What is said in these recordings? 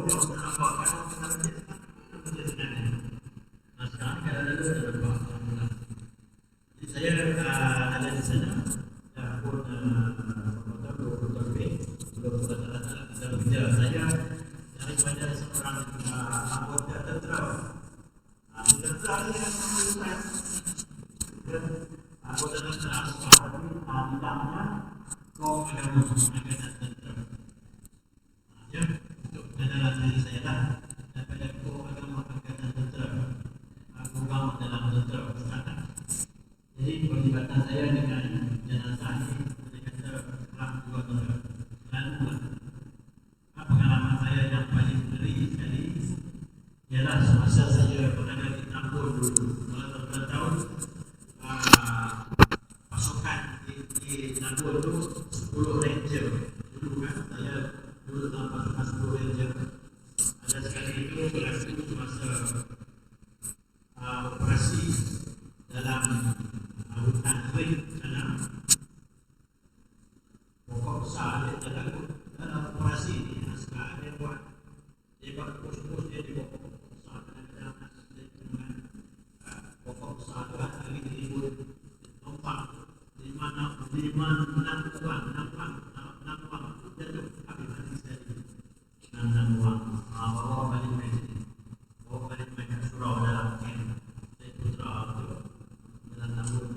Saya ada di sana dah pun lebih belum kerja saya daripada seorang anggota tentera. Tentera ni yang menunjukkan anggota tentera bidangnya kau agama angkatan tentera. Ya, untuk kenalan diri saya lah daripada kau agama angkatan tentera. Aku agama dalam tentera. Jadi perlibatan saya dengan jenazah ini saya kata telah 2 tahun lalu. Pengalaman saya yang paling ngeri sekali ialah semasa saya berada di Tambun dulu. Tahun pasukan di Tambun itu 10 ranger dulu kan. Saya dulu dalam pasukan 10 ranger. Ada sekali itu berlaku masa operasi dalam hutan kering sana. Pokok besar dia takut dalam operasi ini askar dia buat dia buat pos-pos dia di pokok besar kadang-kadang dengan pokok besar lah lagi diribut lompat di mana 6 orang jatuh habis mati sekali 6 orang bawa balik main kat surau dalam camp saya putra tu dalam Tambun.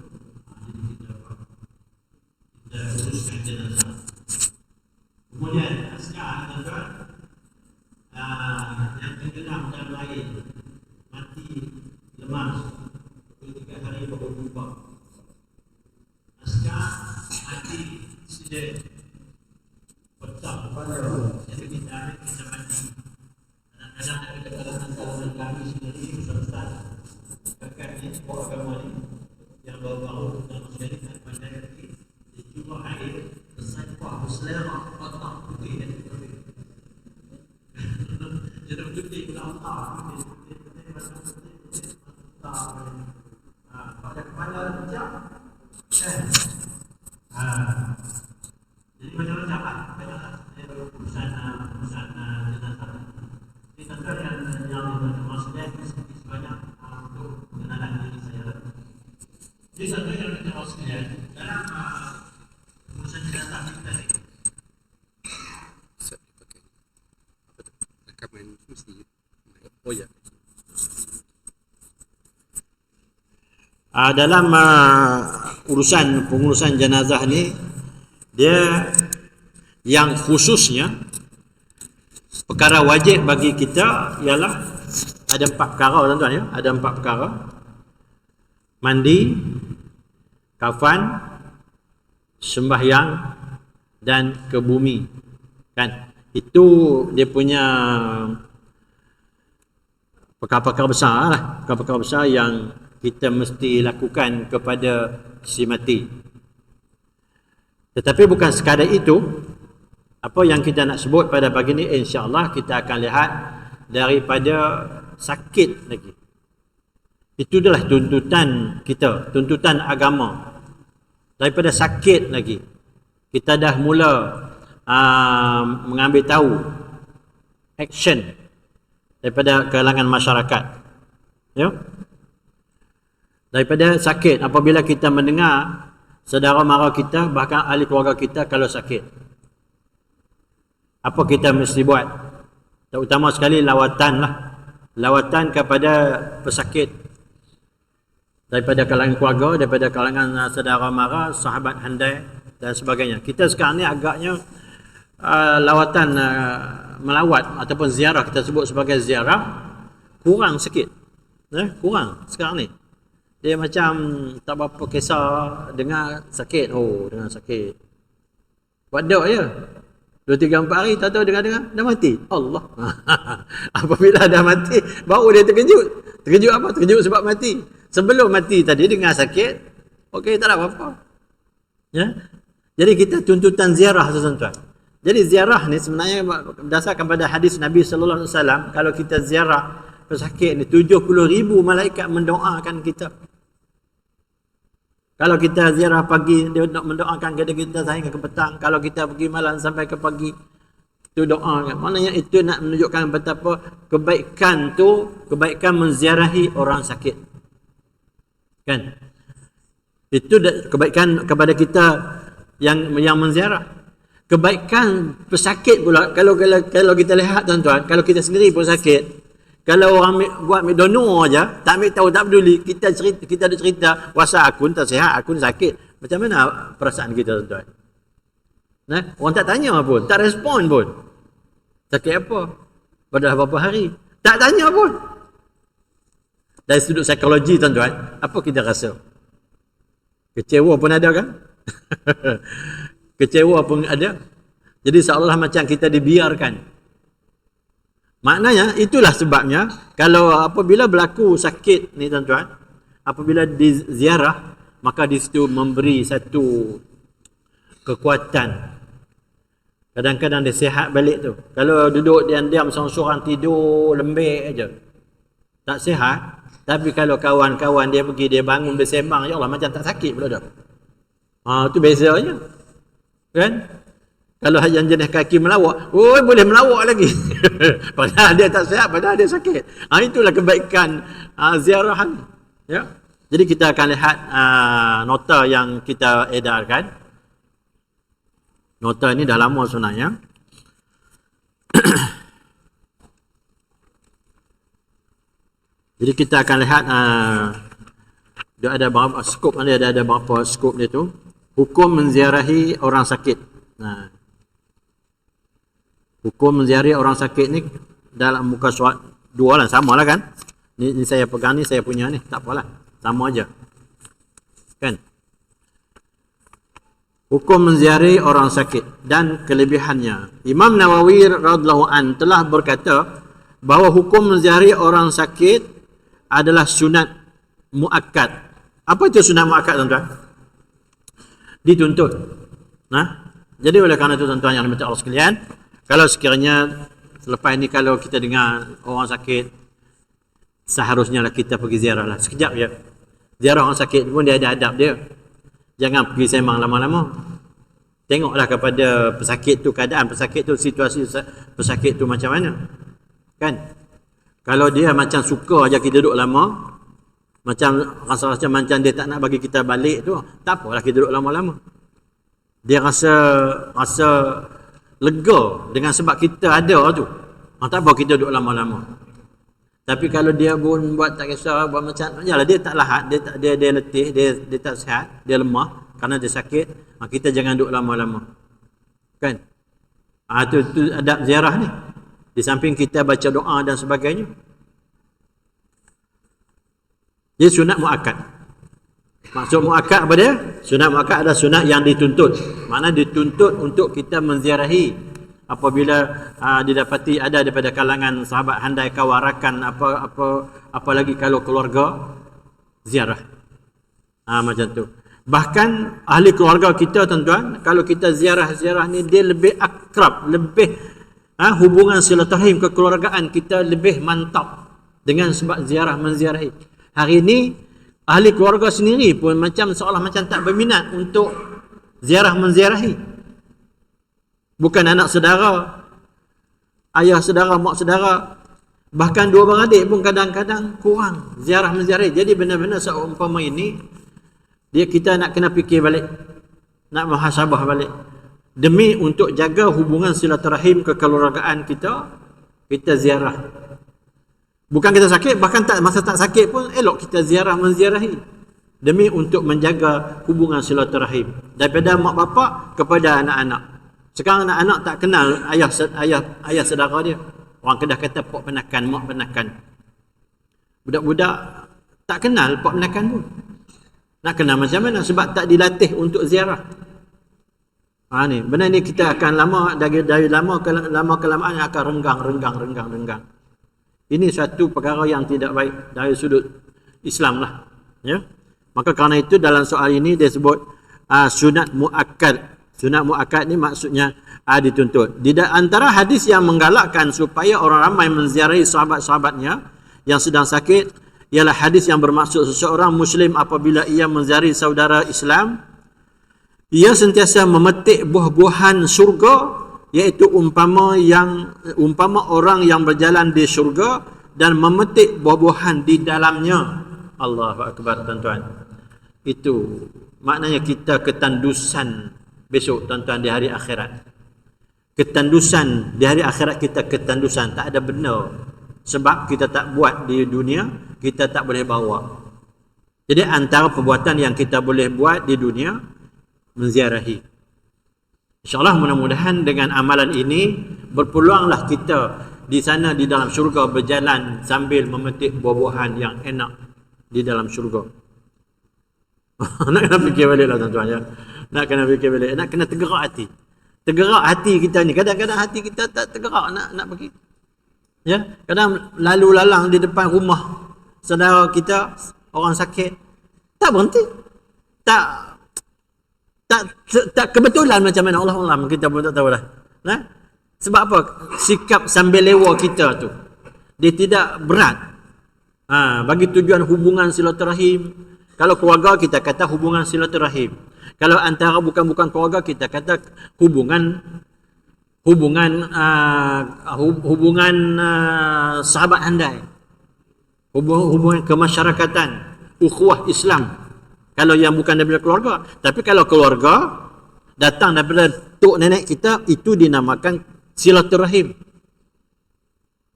Jadi kita uruskan jenazah. Kemudian askar tuan-tuan yang tenggelam dalam air mati lemas 23 hari baru berubah. Askar mati siden pecah kepala. Jadi kita mati. Kadang-kadang ada kalangan kami sendiri besar-besar kakak ni orang agama ni yang baru-baru dalam masyarakat pandai lagi dia cuba air bersaipah berselera patah putih dan putih jadi putih pula otak putih macam putih pada kepala pecah kan jadi macam-macam lah saya baru urusan jenazah ini tentang yang maksudnya sebanyak untuk kenalan diri saya. Jadi satu yang kita mahu sekalian dalam urusan jenazah kita ni. Bisa dipakai. Apa tu? Rekaman mesti. Oh ya. Dalam pengurusan jenazah ni dia yang khususnya perkara wajib bagi kita ialah ada 4 perkara tuan-tuan ya. Ada 4 perkara. Mandi, kafan, sembahyang dan ke bumi. Kan? Itu dia punya perkara-perkara besar lah. Perkara-perkara besar yang kita mesti lakukan kepada si mati. Tetapi bukan sekadar itu. Apa yang kita nak sebut pada pagi ni, insya-Allah kita akan lihat daripada sakit lagi. Itu adalah tuntutan kita, tuntutan agama. Daripada sakit lagi. Kita dah mula mengambil tahu action daripada kalangan masyarakat. Ya? Daripada sakit, apabila kita mendengar saudara mara kita, bahkan ahli keluarga kita kalau sakit. Apa kita mesti buat? Terutama sekali lawatan lah. Lawatan kepada pesakit. Daripada kalangan keluarga, daripada kalangan saudara mara, sahabat handai dan sebagainya. Kita sekarang ni agaknya lawatan melawat ataupun ziarah, kita sebut sebagai ziarah, kurang sikit. Kurang sekarang ni. Dia macam tak berapa kisah dengar sakit. Oh, dengar sakit. Buat dok je. 2-3-4 hari tak tahu dengar-dengar dah mati. Allah. Apabila dah mati baru dia terkejut. Terkejut apa? Terkejut sebab mati. Sebelum mati tadi dengar sakit, okey tak ada apa-apa. Ya. Jadi kita tuntutan ziarah tuan-tuan. Jadi ziarah ni sebenarnya berdasarkan pada hadis Nabi sallallahu alaihi wasallam, kalau kita ziarah pesakit ni 70,000 malaikat mendoakan kita. Kalau kita ziarah pagi, dia nak mendoakan kita sehingga ke petang. Kalau kita pergi malam sampai ke pagi, Itu doa kan. Maknanya itu nak menunjukkan betapa kebaikan tu, kebaikan menziarahi orang sakit. Kan? Itu kebaikan kepada kita yang menziarah. Kebaikan pesakit pula, kalau kita lihat tuan-tuan, kalau kita sendiri pun sakit, kalau orang buat donor aja, tak ambil tahu, tak peduli, kita ada cerita, wasa akun tak sihat, akun sakit. Macam mana perasaan kita tuan-tuan? Nah, orang tak tanya pun, tak respon pun. Sakit apa? Pada beberapa hari. Tak tanya pun. Dari sudut psikologi tuan-tuan, apa kita rasa? Kecewa pun ada kan? Kecewa pun ada. Jadi seolah macam kita dibiarkan. Maknanya itulah sebabnya kalau apabila berlaku sakit ni tuan-tuan, apabila diziarah, maka di situ memberi satu kekuatan. Kadang-kadang dia sihat balik tu. Kalau duduk diam-diam seorang-seorang tidur lembek aja, tak sihat. Tapi kalau kawan-kawan dia pergi, dia bangun, dia sembang, ya Allah macam tak sakit pula dah. Tu bezanya. Kan? Kalau yang jenis kaki melawak, boleh melawak lagi. Padahal dia tak sihat, padahal dia sakit. Itulah kebaikan ziarah ni. Ya. Jadi kita akan lihat nota yang kita edarkan. Nota ini dah lama sebenarnya. Jadi kita akan lihat dia ada berapa skop dia, ada berapa skop dia tu. Hukum menziarahi orang sakit. Hukum menziarahi orang sakit ni dalam muka surat 2 lah, sama lah kan. Ni saya pegang, ni saya punya ni, tak apalah, sama aja kan. Hukum menziarahi orang sakit dan kelebihannya. Imam Nawawi radhiyallahu an telah berkata bahawa hukum menziarahi orang sakit adalah sunat muakkad. Apa itu sunat muakkad tuan-tuan? Dituntut. Jadi oleh kerana itu tuan-tuan yang dimati Allah sekalian, kalau sekiranya selepas ini kalau kita dengar orang sakit, seharusnya lah kita pergi ziarah lah. Sekejap je. Ziarah orang sakit pun dia ada adab dia. Jangan pergi sembang lama-lama. Tengoklah kepada pesakit tu, keadaan pesakit tu, situasi pesakit tu macam mana. Kan? Kalau dia macam suka aja kita duduk lama, macam rasa macam dia tak nak bagi kita balik tu, tak apalah kita duduk lama-lama. Dia rasa lega dengan sebab kita ada tu. Tak apa kita duduk lama-lama. Tapi kalau dia pun buat tak kisah, buat macam yalah, dia tak lahat, dia letih, dia tak sihat, dia lemah kerana dia sakit, kita jangan duduk lama-lama. Kan? Itu adab ziarah ni. Di samping kita baca doa dan sebagainya. Jadi sunat muakkad. Maksud muakkad apa dia? Sunat muakkad adalah sunat yang dituntut. Makna dituntut untuk kita menziarahi apabila didapati ada daripada kalangan sahabat handai kawarakan apa lagi kalau keluarga ziarah. Macam tu. Bahkan ahli keluarga kita tuan-tuan, kalau kita ziarah ni dia lebih akrab, lebih hubungan silaturahim kekeluargaan kita lebih mantap dengan sebab ziarah menziarahi. Hari ini ahli keluarga sendiri pun macam seolah macam tak berminat untuk ziarah menziarahi. Bukan anak saudara, ayah saudara, mak saudara, bahkan dua beradik pun kadang-kadang kurang ziarah menziarahi. Jadi benar-benar seumpama ini kita nak kena fikir balik, nak muhasabah balik. Demi untuk jaga hubungan silaturahim kekeluargaan kita ziarah. Bukan kita sakit, bahkan masa tak sakit pun elok kita ziarah menziarahi. Demi untuk menjaga hubungan silaturahim daripada mak bapak kepada anak-anak. Sekarang anak-anak tak kenal ayah saudara dia. Orang Kedah kata pok penakan, mak penakan. Budak-budak tak kenal pok penakan pun. Nak kenal macam mana? Sebab tak dilatih untuk ziarah. Ni benda ni kita akan dari lama kelamaan akan renggang. Ini satu perkara yang tidak baik dari sudut Islam lah. Ya. Maka kerana itu dalam soal ini dia sebut sunat muakkad. Sunat muakkad ni maksudnya dituntut. Di antara hadis yang menggalakkan supaya orang ramai menziarahi sahabat-sahabatnya yang sedang sakit ialah hadis yang bermaksud seseorang Muslim apabila ia menziarahi saudara Islam, ia sentiasa memetik buah-buahan syurga iaitu umpama orang yang berjalan di syurga dan memetik buah-buahan di dalamnya. Allahu akbar tuan-tuan. Itu maknanya kita ketandusan besok tuan-tuan di hari akhirat. Ketandusan di hari akhirat, kita ketandusan, tak ada benar. Sebab kita tak buat di dunia, kita tak boleh bawa. Jadi antara perbuatan yang kita boleh buat di dunia, menziarahi. InsyaAllah mudah-mudahan dengan amalan ini berpeluanglah kita di sana di dalam syurga berjalan sambil memetik buah-buahan yang enak di dalam syurga. Nak kena fikir balik lah tuan-tuan ya. Nak kena fikir balik. Nak kena tergerak hati. Tergerak hati kita ni. Kadang-kadang hati kita tak tergerak nak pergi. Ya, kadang lalu lalang di depan rumah saudara kita orang sakit, tak berhenti. Tak kebetulan macam mana, Allah Allah kita pun tak tahu dah. Nah, sebab apa? Sikap sambil lewa kita tu dia tidak berat. Bagi tujuan hubungan silaturahim. Kalau keluarga kita kata hubungan silaturahim. Kalau antara bukan keluarga kita kata hubungan sahabat handai. Hubungan kemasyarakatan, ukhuwah Islam. Kalau yang bukan daripada keluarga. Tapi kalau keluarga datang daripada tok nenek kita, itu dinamakan silaturahim.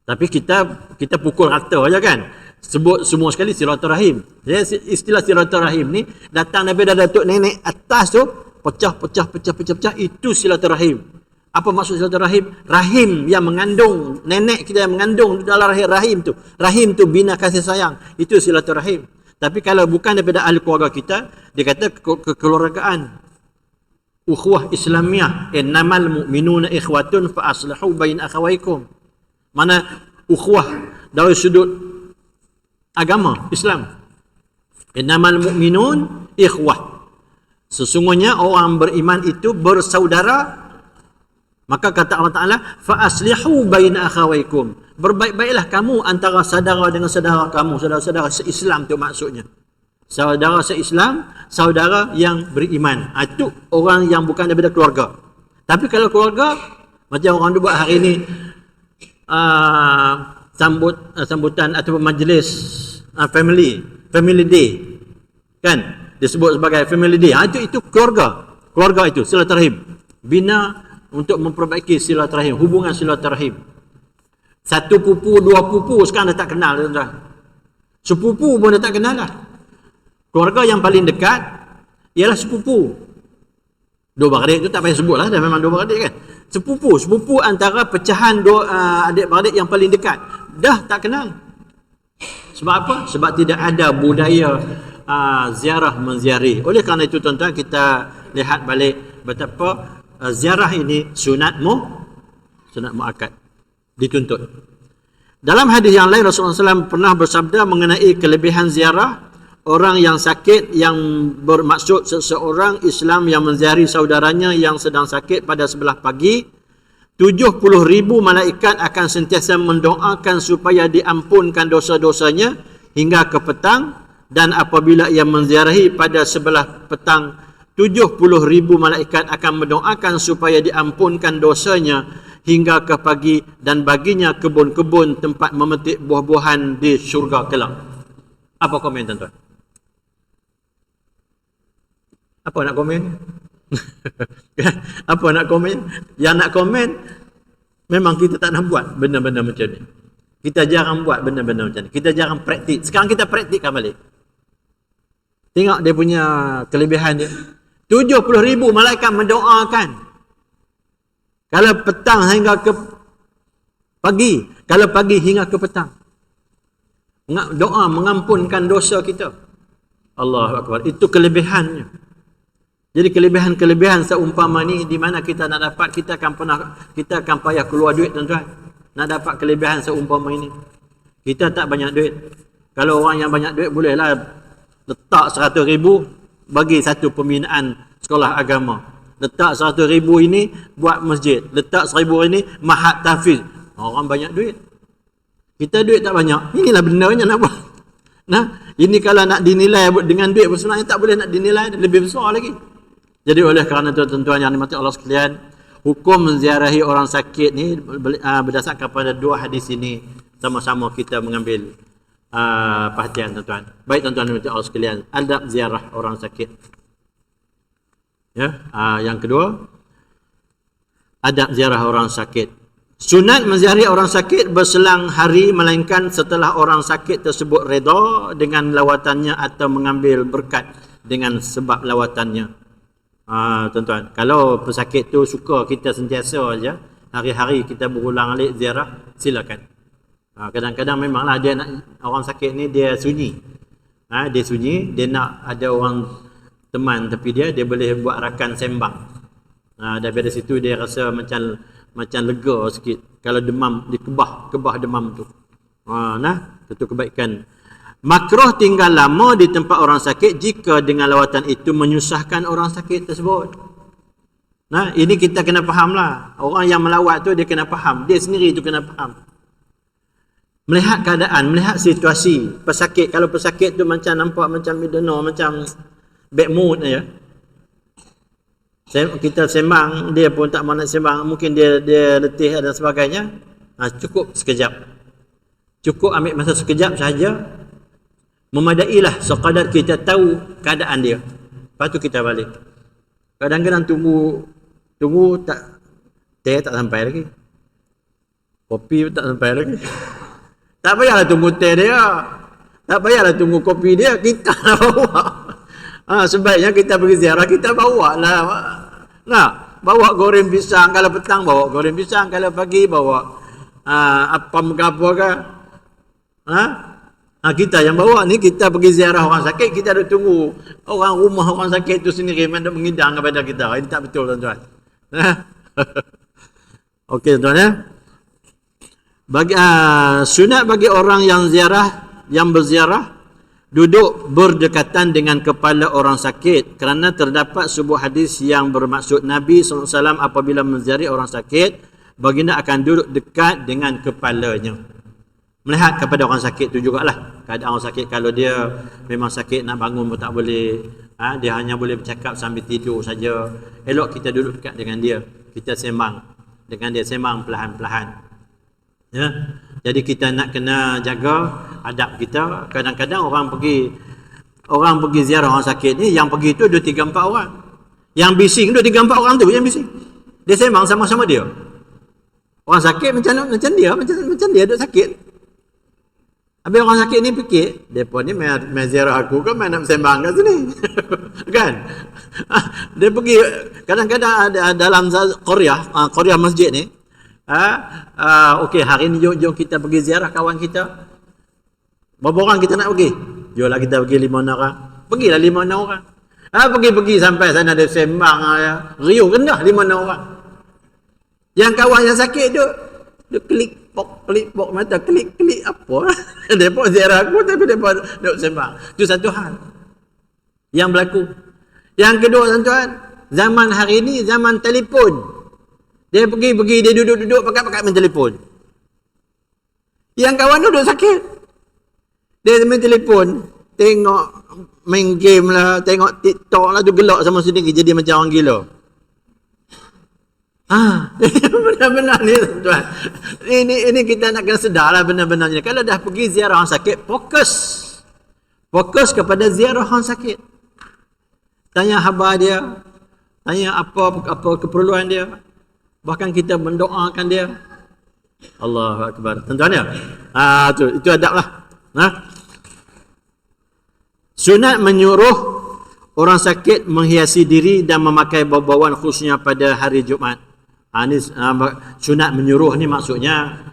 Tapi kita pukul rata aja kan. Sebut semua sekali silaturahim. Jadi istilah silaturahim ni datang daripada datuk nenek atas tu, pecah, itu silaturahim. Apa maksud silaturahim? Rahim yang mengandung, nenek kita yang mengandung dalam rahim tu. Rahim tu bina kasih sayang. Itu silaturahim. Tapi kalau bukan daripada ahli keluarga kita, dia kata kekeluargaan. Ukhuwah Islamiyah, innamal mu'minuna ikhwatun fa aslihu bain akhawaykum. Mana ukhuwah dari sudut agama Islam. Innamal mu'minun ikhwah. Sesungguhnya orang beriman itu bersaudara. Maka kata Allah Ta'ala, fa aslihu bain akhawaykum. Berbaik-baiklah kamu antara saudara dengan saudara kamu, saudara-saudara se-Islam tu maksudnya. Saudara se-Islam, saudara yang beriman. Itu orang yang bukan daripada keluarga. Tapi kalau keluarga, macam orang tu buat hari ini, sambutan atau majlis family day. Kan? Disebut sebagai family day. Itu keluarga. Keluarga itu, silaturahim. Bina untuk memperbaiki silaturahim, hubungan silaturahim. Satu pupu, dua pupu sekarang dah tak kenal tuan-tuan. Sepupu pun dah tak kenal lah. Keluarga yang paling dekat ialah sepupu. Dua beradik tu tak payah sebut lah, dah memang dua beradik kan. Sepupu antara pecahan dua adik-beradik yang paling dekat. Dah tak kenal. Sebab apa? Sebab tidak ada budaya ziarah menziarahi. Oleh kerana itu tuan-tuan, kita lihat balik betapa ziarah ini sunat muakkad, dituntut. Dalam hadis yang lain Rasulullah SAW pernah bersabda mengenai kelebihan ziarah orang yang sakit, yang bermaksud seseorang Islam yang menziarahi saudaranya yang sedang sakit pada sebelah pagi, 70,000 malaikat akan sentiasa mendoakan supaya diampunkan dosa-dosanya hingga ke petang, dan apabila ia menziarahi pada sebelah petang, 70,000 malaikat akan mendoakan supaya diampunkan dosanya hingga ke pagi, dan baginya kebun-kebun tempat memetik buah-buahan di syurga kelak. Apa komen tuan-tuan? Apa nak komen? Apa nak komen? Yang nak komen, memang kita tak nak buat benda-benda macam ni. Kita jarang buat benda-benda macam ni. Kita jarang praktik. Sekarang kita praktikkan balik. Tengok dia punya kelebihan dia. 70,000 malaikat mendoakan. Kalau petang hingga ke pagi, kalau pagi hingga ke petang. Doa mengampunkan dosa kita. Allahu Akbar. Itu kelebihannya. Jadi kelebihan-kelebihan seumpama ni di mana kita nak dapat, kita akan payah keluar duit tuan-tuan. Nak dapat kelebihan seumpama ini. Kita tak banyak duit. Kalau orang yang banyak duit bolehlah letak 100,000 bagi satu pembinaan sekolah agama. Letak 100,000 ini buat masjid. Letak 1,000 ini mahat tahfiz. Orang banyak duit. Kita duit tak banyak. Inilah benarnya nak buat. Nah, ini kalau nak dinilai dengan duit sebenarnya tak boleh nak dinilai, lebih besar lagi. Jadi oleh kerana itu tuan-tuan yang dimati Allah sekalian, hukum menziarahi orang sakit ni berdasarkan pada dua hadis ini. Sama-sama kita mengambil perhatian tuan-tuan. Baik tuan-tuan dan puan sekalian, adab ziarah orang sakit. Ya, yang kedua, adab ziarah orang sakit. Sunat menziarahi orang sakit berselang hari melainkan setelah orang sakit tersebut redha dengan lawatannya atau mengambil berkat dengan sebab lawatannya. Tuan-tuan, kalau pesakit tu suka kita sentiasa aja hari-hari kita berulang alik ziarah, silakan. Kadang-kadang memanglah dia nak, orang sakit ni dia sunyi. Dia sunyi, dia nak ada orang teman tepi dia boleh buat rakan sembang. Daripada situ dia rasa macam lega sikit. Kalau demam, dikebah demam tu. Itu kebaikan. Makruh tinggal lama di tempat orang sakit jika dengan lawatan itu menyusahkan orang sakit tersebut. Ini kita kena faham lah. Orang yang melawat tu dia kena faham. Dia sendiri tu kena faham. Melihat keadaan, melihat situasi pesakit. Kalau pesakit tu macam nampak macam mideno, macam bad mood ya. Kita sembang, dia pun tak mahu nak sembang, mungkin dia letih dan sebagainya. Cukup sekejap. Cukup ambil masa sekejap sahaja. Memadailah sekadar kita tahu keadaan dia. Lepas tu kita balik. Kadang-kadang tunggu tak, teh tak sampai lagi. Kopi tak sampai lagi. Tak payahlah tunggu teh dia. Tak payahlah tunggu kopi dia. Kita nak bawa. Sebaiknya kita pergi ziarah, kita bawa lah. Bawa goreng pisang. Kalau petang bawa goreng pisang. Kalau pagi bawa apam ke apa ke. Kita yang bawa ni, kita pergi ziarah orang sakit, kita ada tunggu orang rumah orang sakit tu sendiri nak mengidang kepada kita. Ini tak betul tuan-tuan. Okey tuan-tuan ya. Sunat bagi orang yang berziarah duduk berdekatan dengan kepala orang sakit kerana terdapat sebuah hadis yang bermaksud Nabi SAW apabila menziarahi orang sakit, baginda akan duduk dekat dengan kepalanya. Melihat kepada orang sakit tu jugalah. Keadaan orang sakit, kalau dia memang sakit nak bangun pun tak boleh, dia hanya boleh bercakap sambil tidur saja, elok kita duduk dekat dengan dia, kita sembang dengan dia, sembang perlahan-perlahan. Ya. Jadi kita nak kena jaga adab kita. Kadang-kadang orang pergi ziarah orang sakit ni, yang pergi tu 2, 3, 4 orang. Yang bising 2, 3, 4 orang tu yang bising. Dia sembang sama-sama dia. Orang sakit macam dia duk sakit. Habis orang sakit ni fikir, depa ni main ziarah aku kan, main nak sembang kat sini. Kan? Dia pergi, kadang-kadang ada dalam Korea masjid ni. Okey, hari ni jom kita pergi ziarah kawan kita. Berapa orang kita nak pergi? Jomlah kita pergi 5-6 orang. Pergilah 5-6 orang. Pergi sampai sana dia sembang, riuh rendah 5-6 orang. Yang kawan yang sakit dia klik pok mata, klik apa? Depa ziarah aku tapi depa duk sembang. Itu satu hal yang berlaku. Yang kedua tuan-tuan, zaman hari ni zaman telefon. Dia pergi dia duduk pakat main telefon. Yang kawan tu duduk sakit, dia main telefon, tengok main game lah, tengok TikTok lah, tu gelak sama sendiri, jadi macam orang gila. Benar-benar ni tuan. Ini kita nak kena sedar lah benar-benar ni. Kalau dah pergi ziarah orang sakit, fokus kepada ziarah orang sakit. Tanya khabar dia, tanya apa keperluan dia. Bahkan kita mendoakan dia. Allahu Akbar. Tuan-tuan ya. Itu adab lah. Sunat menyuruh orang sakit menghiasi diri dan memakai bau-bauan khususnya pada hari Jumaat. Ini sunat menyuruh ni maksudnya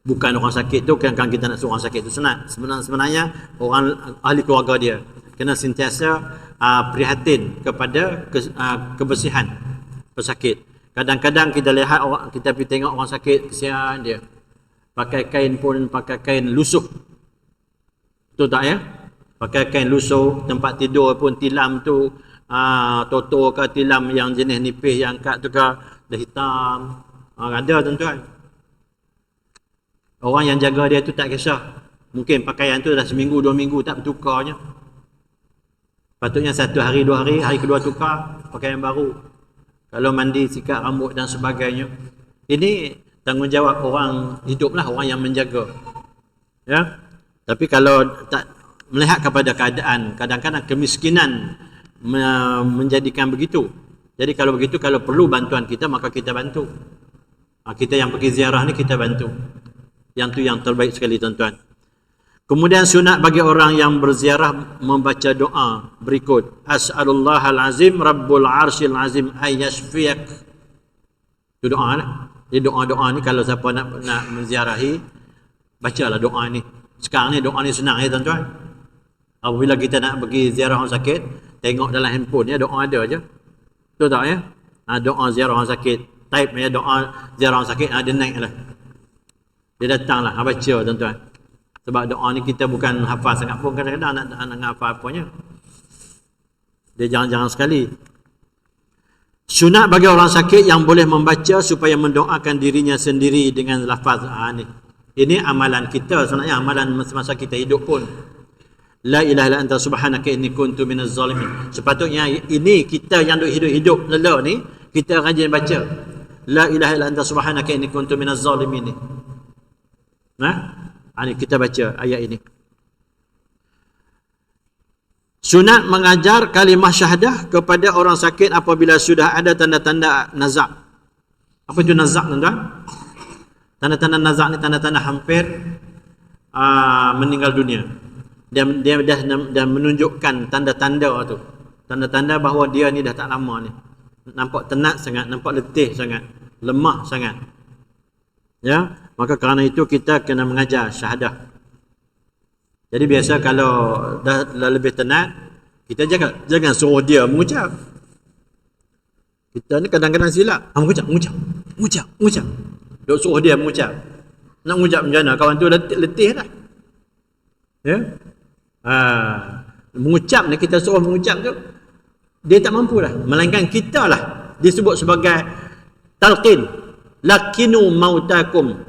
bukan orang sakit tu kan kita nak suruh orang sakit tu sunat. Sebenarnya orang ahli keluarga dia kena sentiasa prihatin kepada kebersihan pesakit. Kadang-kadang kita lihat kita pergi tengok orang sakit, kesian dia. Pakai kain lusuh. Betul tak ya? Pakai kain lusuh, tempat tidur pun tilam tu toto ke tilam yang jenis nipis yang kat tu ke dah hitam. Ada tuan-tuan. Orang yang jaga dia tu tak kisah. Mungkin pakaian tu dah seminggu 2 minggu tak bertukarnya. Patutnya 1 hari 2 hari, hari kedua tukar pakaian baru. kalau mandi, sikat rambut dan sebagainya. Ini tanggungjawab orang hidup lah, orang yang menjaga. Ya. Tapi kalau tak melihat kepada keadaan, kadang-kadang kemiskinan menjadikan begitu. Jadi kalau begitu, kalau perlu bantuan kita, maka kita bantu. Kita yang pergi ziarah ni kita bantu. Yang tu yang terbaik sekali tuan-tuan. Kemudian sunat bagi orang yang berziarah membaca doa berikut. As'alullahal azim rabbul arsyil azim ayyashfiyak. Itu doa lah. Jadi doa-doa ni kalau siapa nak menziarahi, bacalah doa ni. Sekarang ni doa ni senang ya tuan-tuan. Apabila kita nak pergi ziarah orang sakit, tengok dalam handphone ya, doa ada je. Betul tak ya? Doa ziarah orang sakit. Type ya doa ziarah orang sakit, dia naik lah. Dia datang lah, baca tuan-tuan. Sebab doa ni kita bukan hafal sangat pun, kadang-kadang nak hafal apanya. Dia jarang-jarang sekali. Sunat bagi orang sakit yang boleh membaca supaya mendoakan dirinya sendiri dengan lafaz ni. Ini amalan kita sebenarnya, amalan masa kita hidup pun. La ilaha illa anta subhanaka inni kuntu minaz zalimin. Sepatutnya ini kita yang hidup lelo ni, kita rajin baca. La ilaha illa anta subhanaka inni kuntu minaz zalimin ni. Ini kita baca ayat ini. Sunat mengajar kalimah syahadah kepada orang sakit apabila sudah ada tanda-tanda nazak. Apa itu nazak tuan-tuan? Tanda-tanda nazak ni tanda-tanda hampir meninggal dunia. Dia dah menunjukkan tanda-tanda tu. Tanda-tanda bahawa dia ni dah tak lama ni. Nampak tenat sangat, nampak letih sangat, lemah sangat. Ya, maka kerana itu kita kena mengajar syahadah. Jadi biasa kalau dah lebih tenat, kita jangan suruh dia mengucap. Kita ni kadang-kadang silap. Mengucap. Duk suruh dia mengucap. Nak mengucap macam mana? Kawan tu letih dah. Ya. Mengucap ni, kita suruh mengucap tu, dia tak mampu lah. Melainkan kita lah disebut sebagai talqin. Lakinu mautakum.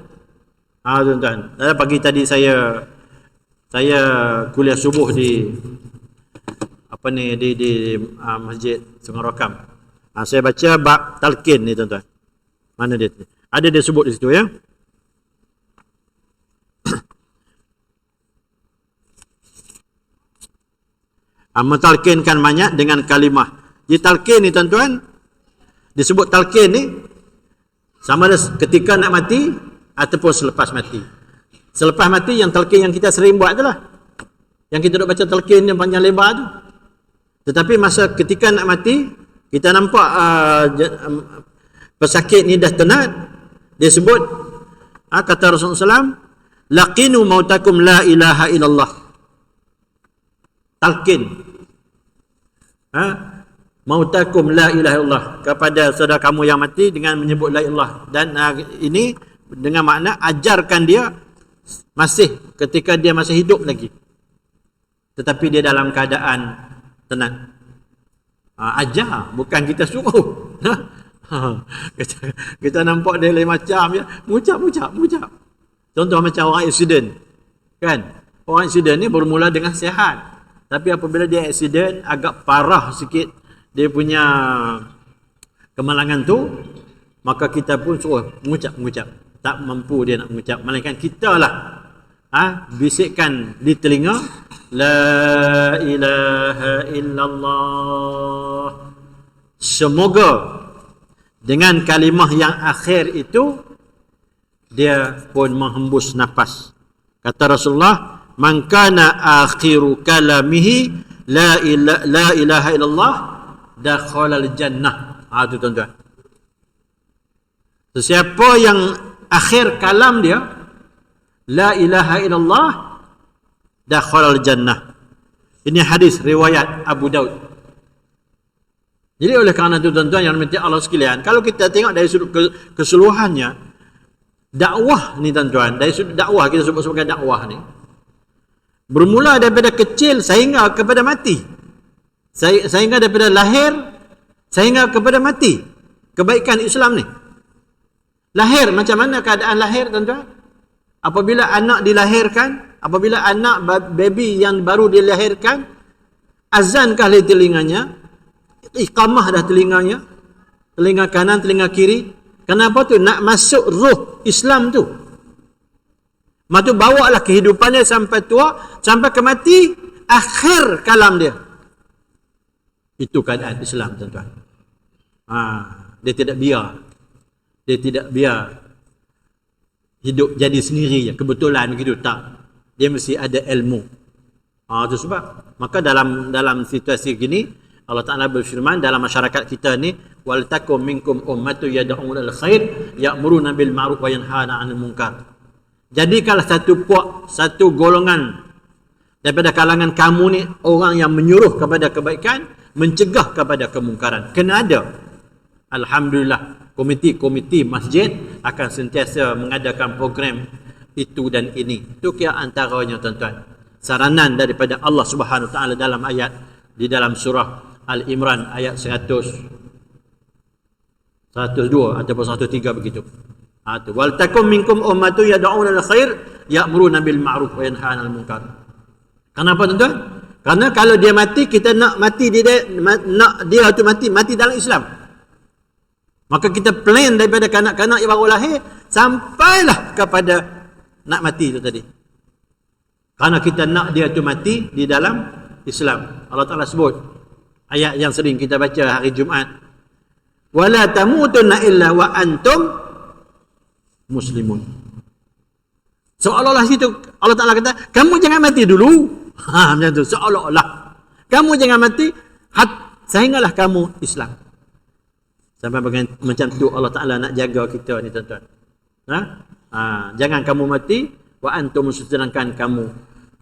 Tuan-tuan, pagi tadi saya kuliah subuh di Masjid Sungai Rakam. Saya baca bab talqin ni tuan-tuan. Mana dia? Ada dia sebut di situ ya. Mentalkinkan mayat dengan kalimah. Jadi talqin ni tuan-tuan, disebut talqin ni sama ada ketika nak mati ataupun selepas mati. Selepas mati yang talqin yang kita sering buat itulah. Yang kita duk baca talqin yang panjang lebar tu. Tetapi masa ketika nak mati, kita nampak pesakit ni dah tenat, dia sebut kata Rasulullah SAW, laqinu mautakum la ilaha illallah. Talqin mautakum la ilaha illallah kepada saudara kamu yang mati dengan menyebut la ilallah. Dan ini dengan makna ajarkan dia masih ketika dia masih hidup lagi, tetapi dia dalam keadaan tenang. Ajar, bukan kita suruh. Kita nampak dia lain macam ya, mengucap. Contoh macam orang accident kan, orang accident ni bermula dengan sihat, tapi apabila dia accident agak parah sikit dia punya kemalangan tu, maka kita pun suruh mengucap. Tak mampu dia nak mengucap, melainkan kita lah bisikkan di telinga, la ilaha illallah. Semoga dengan kalimah yang akhir itu dia pun menghembus nafas. Kata Rasulullah, man kana akhiru kalamihi la ilaha illallah dakhalal jannah. Itu tuan-tuan. Sesiapa yang akhir kalam dia la ilaha illallah dakhalal jannah. Ini hadis riwayat Abu Daud. Jadi oleh kerana itu tuan-tuan yang dirahmati Allah sekalian, kalau kita tengok dari sudut keseluruhannya, dakwah ni tuan-tuan, dari sudut dakwah, kita sebut sebagai dakwah ni, bermula daripada kecil sehingga kepada mati. Sehingga daripada lahir sehingga kepada mati. Kebaikan Islam ni. Lahir, macam mana keadaan lahir tuan-tuan? Apabila anak dilahirkan, apabila anak baby yang baru dilahirkan, azankah di telinganya, iqamah dah telinganya, telinga kanan, telinga kiri. Kenapa tu? Nak masuk ruh Islam tu. Maka tu bawa lah kehidupannya sampai tua, sampai ke mati, akhir kalam dia. Itu keadaan Islam, tuan-tuan. Dia tidak biar. Dia tidak biar hidup jadi sendiri je. Kebetulan begitu, tak. Dia mesti ada ilmu. Itu sebab. Maka dalam situasi gini, Allah Ta'ala berfirman dalam masyarakat kita ni, wal takum minkum ummatu yad'una al khair ya'muruna bil ma'ruf wa yanhauna 'anil munkar. Jadikanlah satu golongan daripada kalangan kamu ni orang yang menyuruh kepada kebaikan, mencegah kepada kemungkaran. Kena ada. Alhamdulillah, komiti-komiti masjid akan sentiasa mengadakan program itu dan ini. Itu kira antaranya, tuan-tuan. Saranan daripada Allah Subhanahu Wa Taala dalam ayat di dalam surah Al-Imran ayat 102 ataupun 103 begitu. Wal takum minkum ummatu yad'una al khair ya'muruna bil ma'ruf wa yanhauna 'anil munkar. Kenapa, tuan-tuan? Karena kalau dia mati, kita nak mati dia tu mati dalam Islam. Maka kita plan daripada kanak-kanak yang baru lahir sampailah kepada nak mati tu tadi. Karena kita nak dia tu mati di dalam Islam. Allah Ta'ala sebut ayat yang sering kita baca hari Jumaat, wala tamutunna illa wa antum muslimun. Seolah-olah situ Allah Ta'ala kata, kamu jangan mati dulu. Macam tu, seolah-olah kamu jangan mati sehinggalah kamu Islam. Sampai macam tu Allah Ta'ala nak jaga kita ni, tuan-tuan. Jangan kamu mati wa antum, sedangkan kamu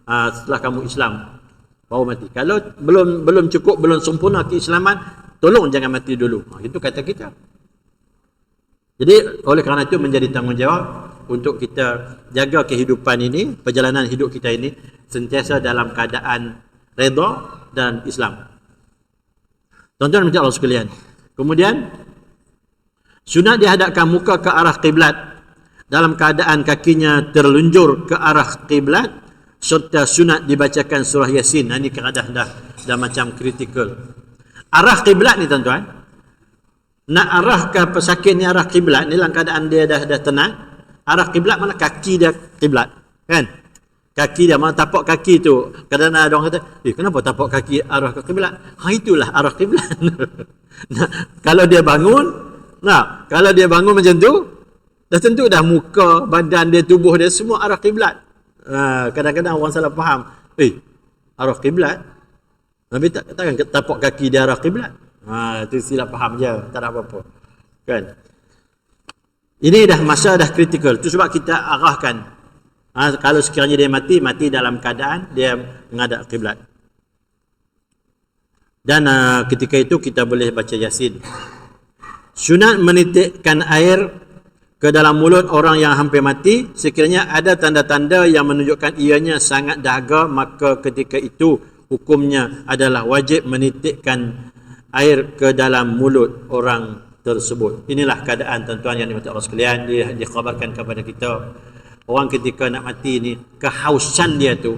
setelah kamu Islam baru mati. Kalau belum cukup, belum sempurna keislaman, tolong jangan mati dulu. Itu kata kita. Jadi oleh kerana itu menjadi tanggungjawab untuk kita jaga kehidupan ini, perjalanan hidup kita ini sentiasa dalam keadaan redha dan Islam. Tuan-tuan dan Allah sekalian. Kemudian sunat dihadapkan muka ke arah kiblat dalam keadaan kakinya terlunjur ke arah kiblat, serta sunat dibacakan surah Yasin. Ini keadaan dah macam kritikal. Arah kiblat ni, tuan-tuan, nak arahkan pesakit ni arah kiblat ni dalam keadaan dia dah tenang. Arah kiblat mana? Kaki dia kiblat, kan? Kaki dia, mana tapak kaki tu. Kadang-kadang ada orang kata, kenapa tapak kaki arah ke kiblat? Itulah arah kiblat. Kalau dia bangun macam tu, dah tentu dah muka, badan dia, tubuh dia semua arah kiblat. Kadang-kadang orang salah faham. Arah kiblat? Nabi takkan tapak kaki dia arah kiblat. Itu silap faham je, tak ada apa-apa. Kan? Ini masa dah kritikal. Itu sebab kita arahkan. Kalau sekiranya dia mati dalam keadaan dia menghadap kiblat. Dan ketika itu kita boleh baca Yasin. Sunat menitikkan air ke dalam mulut orang yang hampir mati sekiranya ada tanda-tanda yang menunjukkan ianya sangat dahaga, maka ketika itu hukumnya adalah wajib menitikkan air ke dalam mulut orang tersebut. Inilah keadaan, tuan-tuan yang dimati Allah sekalian. Dia dikhabarkan kepada kita, orang ketika nak mati ni, kehausan dia tu,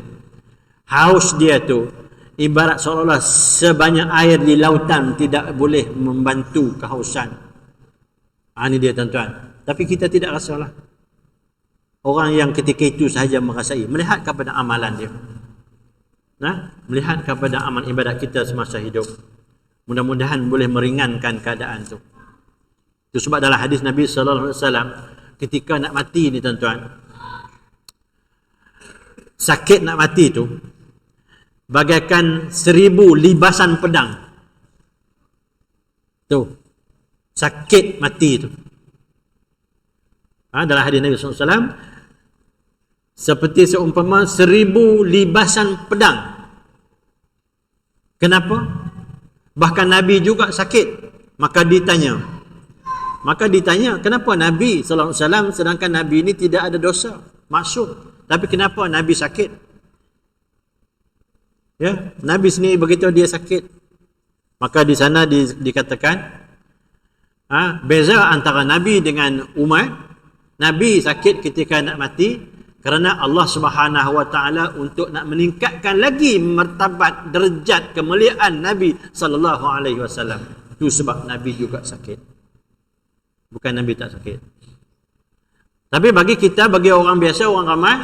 haus dia tu ibarat seolah-olah sebanyak air di lautan tidak boleh membantu kehausan. Ini dia, tuan-tuan. Tapi kita tidak rasalah. Orang yang ketika itu sahaja merasai, melihat kepada amalan dia, melihat kepada amal ibadat kita semasa hidup, mudah-mudahan boleh meringankan keadaan tu. Itu sebab dalam hadis Nabi sallallahu alaihi wasallam ketika nak mati ni, tuan-tuan, sakit nak mati tu bagaikan 1000 libasan pedang. Tu sakit mati tu. Dalam hadis Nabi sallallahu alaihi wasallam seperti seumpama 1000 libasan pedang. Kenapa? Bahkan Nabi juga sakit. Maka ditanya, kenapa Nabi sallallahu alaihi wasallam sedangkan Nabi ini tidak ada dosa, maksum, tapi kenapa Nabi sakit? Ya, Nabi sendiri begitu dia sakit. Maka di sana dikatakan beza antara Nabi dengan umat. Nabi sakit ketika nak mati kerana Allah Subhanahu Wa Taala untuk nak meningkatkan lagi martabat derajat kemuliaan Nabi sallallahu alaihi wasallam. Itu sebab Nabi juga sakit. Bukan Nabi tak sakit. Tapi bagi kita, bagi orang biasa, orang ramai,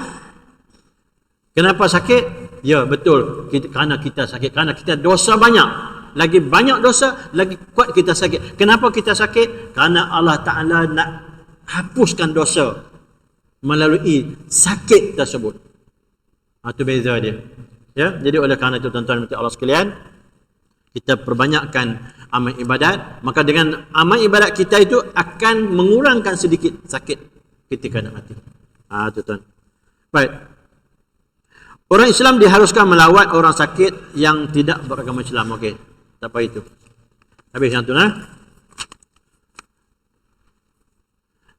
kenapa sakit? Ya, betul. Kerana kita sakit. Kerana kita dosa banyak. Lagi banyak dosa, lagi kuat kita sakit. Kenapa kita sakit? Kerana Allah Ta'ala nak hapuskan dosa melalui sakit tersebut. Itu beza dia. Ya, jadi oleh kerana itu tuan-tuan dan Allah sekalian, kita perbanyakkan amal ibadat, maka dengan amal ibadat kita itu akan mengurangkan sedikit sakit ketika nak mati. Itu tuan. Baik. Orang Islam diharuskan melawat orang sakit yang tidak beragama Islam. Okey. Tak apa itu. Habis yang tu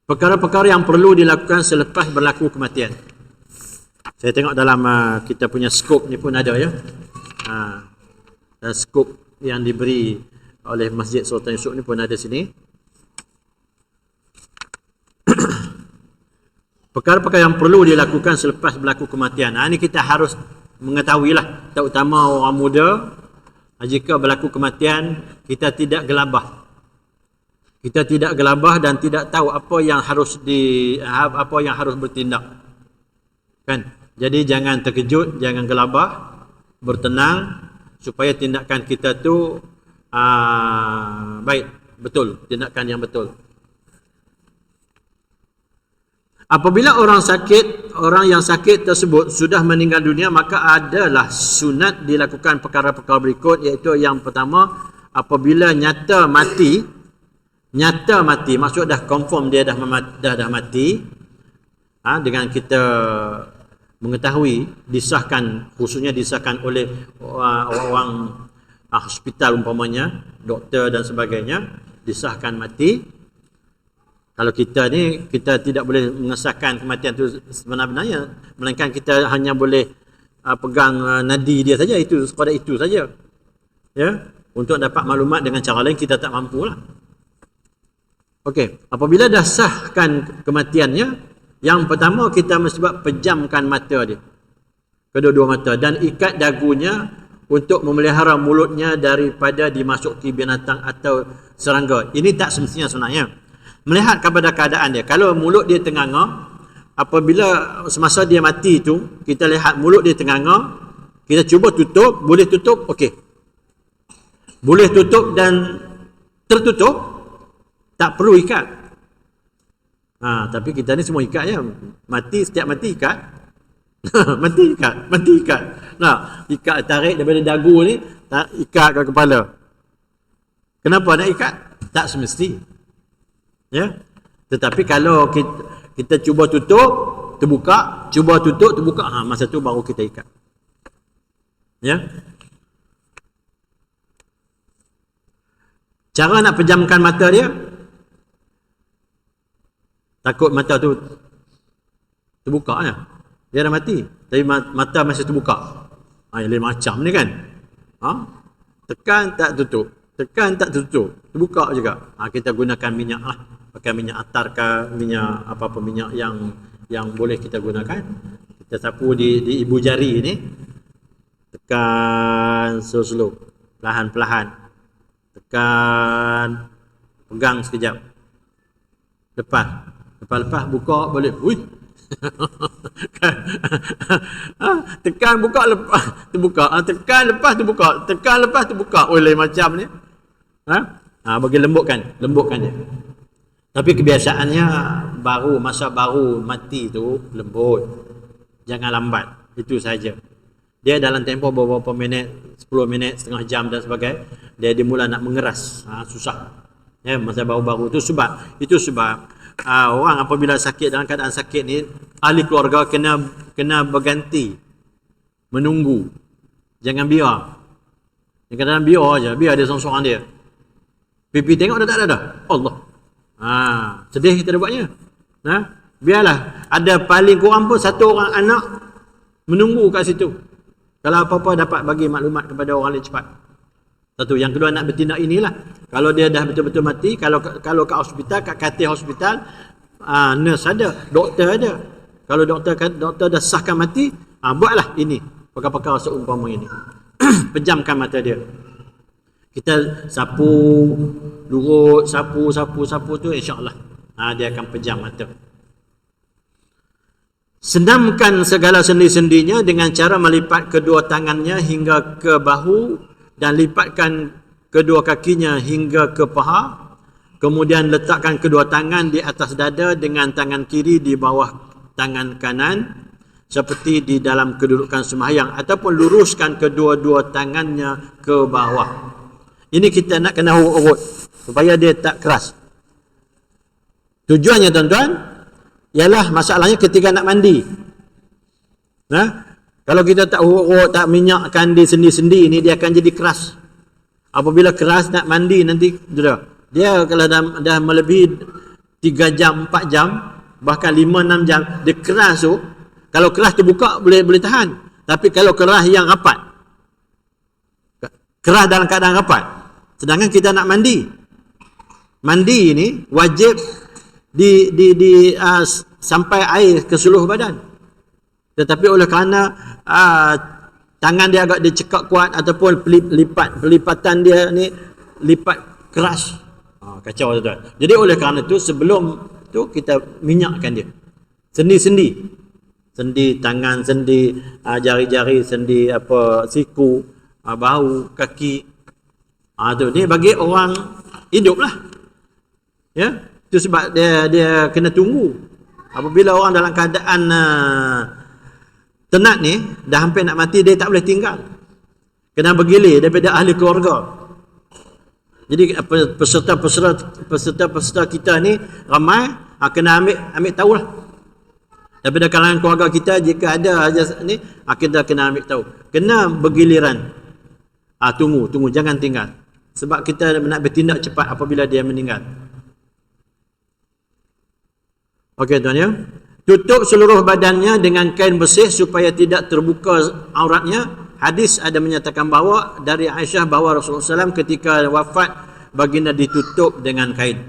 Perkara-perkara yang perlu dilakukan selepas berlaku kematian. Saya tengok dalam kita punya skop ni pun ada ya. Skop yang diberi oleh Masjid Sultan Yusof ni pun ada sini. Perkara-perkara yang perlu dilakukan selepas berlaku kematian. Ini kita harus mengetahuilah, terutama orang muda. Jika berlaku kematian, kita tidak gelabah. Kita tidak gelabah dan tidak tahu apa yang harus bertindak. Kan? Jadi jangan terkejut, jangan gelabah, bertenang supaya tindakan kita tu baik, betul, tindakan yang betul. Apabila orang yang sakit tersebut sudah meninggal dunia, maka adalah sunat dilakukan perkara-perkara berikut, iaitu yang pertama, apabila nyata mati, maksud dah confirm dia dah mati, dengan kita mengetahui, khususnya disahkan oleh orang hospital umpamanya, doktor dan sebagainya, disahkan mati. Kalau kita ni, kita tidak boleh mengesahkan kematian itu sebenarnya, melainkan kita hanya boleh pegang nadi dia saja, itu sekadar itu saja. Ya, untuk dapat maklumat dengan cara lain kita tak mampulah. Okey, apabila dah sahkan kematiannya, yang pertama kita mesti pejamkan mata dia, kedua-dua mata, dan ikat dagunya untuk memelihara mulutnya daripada dimasuki binatang atau serangga. Ini tak semestinya sebenarnya. Melihat kepada keadaan dia. Kalau mulut dia tenganga, apabila semasa dia mati tu, kita lihat mulut dia tenganga, kita cuba tutup, boleh tutup, okey. Boleh tutup dan tertutup, tak perlu ikat. Tapi kita ni semua ikat je. Setiap mati ikat. mati ikat. Nah, ikat tarik daripada dagu ni, ikat ke kepala. Kenapa nak ikat? Tak semesti. Ya. Tetapi kalau kita cuba tutup, terbuka, masa tu baru kita ikat. Ya. Cara nak pejamkan mata dia, takut mata tu terbuka ya. Dia dah mati, tapi mata masih terbuka. Lain macam ni kan. Tekan tak tutup, terbuka juga. Kita gunakan minyak lah. Pakai minyak atar ke, minyak apa-apa minyak yang boleh kita gunakan. Kita sapu di ibu jari ni. Tekan slow-slow, perlahan-perlahan. Tekan, pegang sekejap. Lepas buka boleh. Tekan, buka, lepas terbuka. Tekan, lepas terbuka. Tekan, lepas terbuka. Lain macam ni. Bagi lembutkan dia. Tapi kebiasaannya masa baru mati tu lembut. Jangan lambat. Itu saja. Dia dalam tempoh beberapa minit, 10 minit, setengah jam dan sebagainya, dia mula nak mengeras. Susah. Ya, masa baru-baru itu sebab orang apabila sakit, dalam keadaan sakit ni, ahli keluarga kena berganti menunggu. Jangan biar. Kadang-kadang biar dia seorang-seorang dia. Pipi tengok dah tak ada dah. Allah. Sedih kita dah buatnya. Biarlah. Ada paling kurang pun satu orang anak menunggu kat situ. Kalau apa-apa dapat bagi maklumat kepada orang lain cepat. Satu. Yang kedua, nak bertindak inilah. Kalau dia dah betul-betul mati, kalau kat hospital, kat katil hospital, nurse ada, doktor ada. Kalau doktor dah sahkan mati, buatlah ini. Perkara-perkara seumpama ini. Pejamkan mata dia. Kita sapu, lurut, sapu tu, insya-Allah Dia akan pejam mata. Senamkan segala sendi-sendinya dengan cara melipat kedua tangannya hingga ke bahu dan lipatkan kedua kakinya hingga ke paha. Kemudian letakkan kedua tangan di atas dada dengan tangan kiri di bawah tangan kanan seperti di dalam kedudukan sembahyang, ataupun luruskan kedua-dua tangannya ke bawah. Ini kita nak kena urut supaya dia tak keras. Tujuannya tuan-tuan ialah masalahnya ketika nak mandi. Kalau kita tak urut, tak minyakkan di sendi-sendi ini, dia akan jadi keras. Apabila keras nak mandi nanti dia kalau dah melebihi 3 jam, 4 jam, bahkan 5-6 jam, dia keras tu. Kalau keras tu buka boleh tahan. Tapi kalau keras yang rapat, keras dalam keadaan rapat, sedangkan kita nak mandi. Mandi ini wajib sampai air ke seluruh badan. Tetapi oleh kerana tangan dia agak dicekak kuat ataupun pelipatan dia ni lipat keras, kacau tuan. Jadi oleh kerana tu sebelum tu kita minyakkan dia. Sendi-sendi, sendi tangan, sendi jari-jari, sendi siku, bahu, kaki. Tu ni bagi orang hidup lah. Ya, itu sebab dia kena tunggu. Apabila orang dalam keadaan tenat ni, dah hampir nak mati, dia tak boleh tinggal. Kena bergilir daripada ahli keluarga. Jadi peserta kita ni ramai, kena ambil tahu lah. Daripada kalangan keluarga kita, jika ada ni, kita kena ambil tahu. Kena bergiliran. Tunggu, jangan tinggal. Sebab kita nak bertindak cepat apabila dia meninggal. Okey tuan ya. Tutup seluruh badannya dengan kain bersih supaya tidak terbuka auratnya. Hadis ada menyatakan bahawa dari Aisyah bahawa Rasulullah SAW ketika wafat baginda ditutup dengan kain.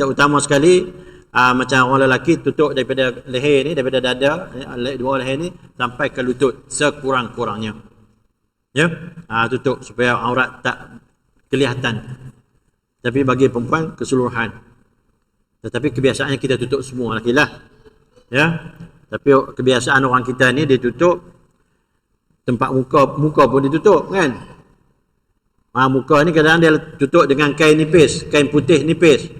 Terutama sekali macam orang lelaki tutup daripada leher ni, daripada dada, dua leher ni sampai ke lutut sekurang-kurangnya. Ya, tutup supaya aurat tak kelihatan. Tapi bagi perempuan keseluruhan. Tetapi kebiasaannya kita tutup semua lagi lah. Ya. Tapi kebiasaan orang kita ni dia tutup tempat muka pun ditutup kan. Muka ni kadang dia tutup dengan kain nipis, kain putih nipis.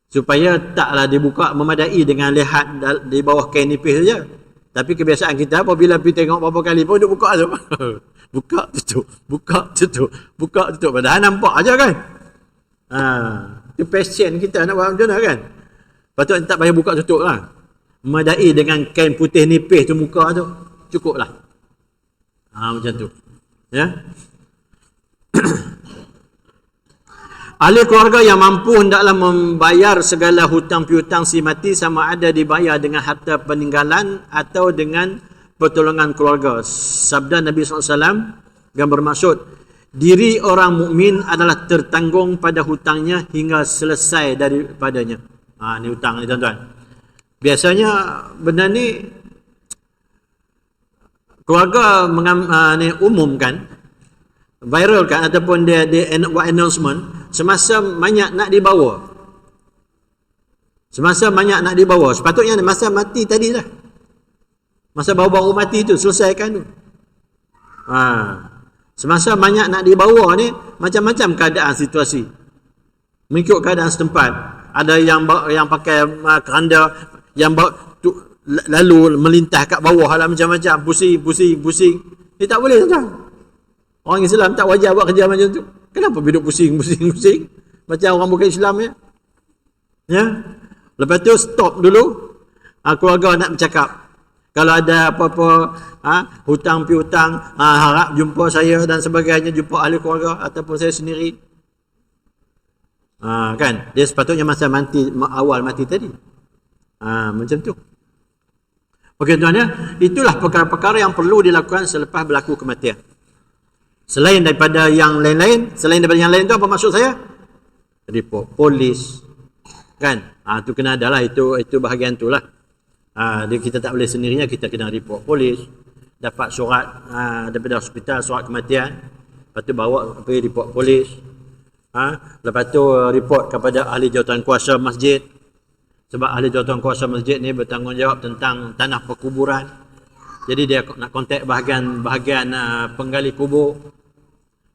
Supaya taklah dibuka memadai dengan lihat di bawah kain nipis saja. Tapi kebiasaan kita apabila pergi tengok berapa kali pun duk buka tu. Buka tutup, buka tutup, buka tutup. Padahal nampak aja kan. Itu passion kita nak buat macam mana kan. Patut tak payah buka tutup lah. Memadai dengan kain putih nipis tu muka tu, cukup lah. Macam tu. Ya. Ahli keluarga yang mampu hendaklah membayar segala hutang piutang si mati, sama ada dibayar dengan harta peninggalan atau dengan pertolongan keluarga. Sabda Nabi SAW yang bermaksud, diri orang mukmin adalah tertanggung pada hutangnya hingga selesai daripadanya. Ni hutang ni tuan-tuan. Biasanya benda ni keluarga ni umumkan, viralkan ataupun dia buat announcement semasa mayat nak dibawa. Semasa mayat nak dibawa, sepatutnya masa mati tadi lah. Masa baru-baru mati tu selesaikan tu. Semasa mayat nak dibawa ni macam-macam keadaan situasi. Mengikut keadaan setempat. Ada yang pakai keranda, yang lalu melintas kat bawah lah macam-macam, pusing. Dia tak boleh tuan. Orang Islam tak wajar buat kerja macam tu. Kenapa duduk pusing? Macam orang bukan Islam ya. Ya. Lepas tu stop dulu. Keluarga nak bercakap. Kalau ada apa-apa hutang piutang, harap jumpa saya dan sebagainya, jumpa ahli keluarga ataupun saya sendiri. Kan? Dia sepatutnya masa awal mati tadi. Macam tu. Okey tuan ya, itulah perkara-perkara yang perlu dilakukan selepas berlaku kematian. Selain daripada yang lain-lain, tu apa maksud saya? Report polis. Kan? Tu kena adalah itu bahagian itulah. Kita tak boleh sendirinya, kita kena report polis, dapat surat daripada hospital, surat kematian, lepas tu bawa pergi report polis. Lepas tu report kepada ahli jawatan kuasa masjid. Sebab ahli jawatan kuasa masjid ni bertanggungjawab tentang tanah perkuburan. Jadi dia nak kontak bahagian penggali kubur.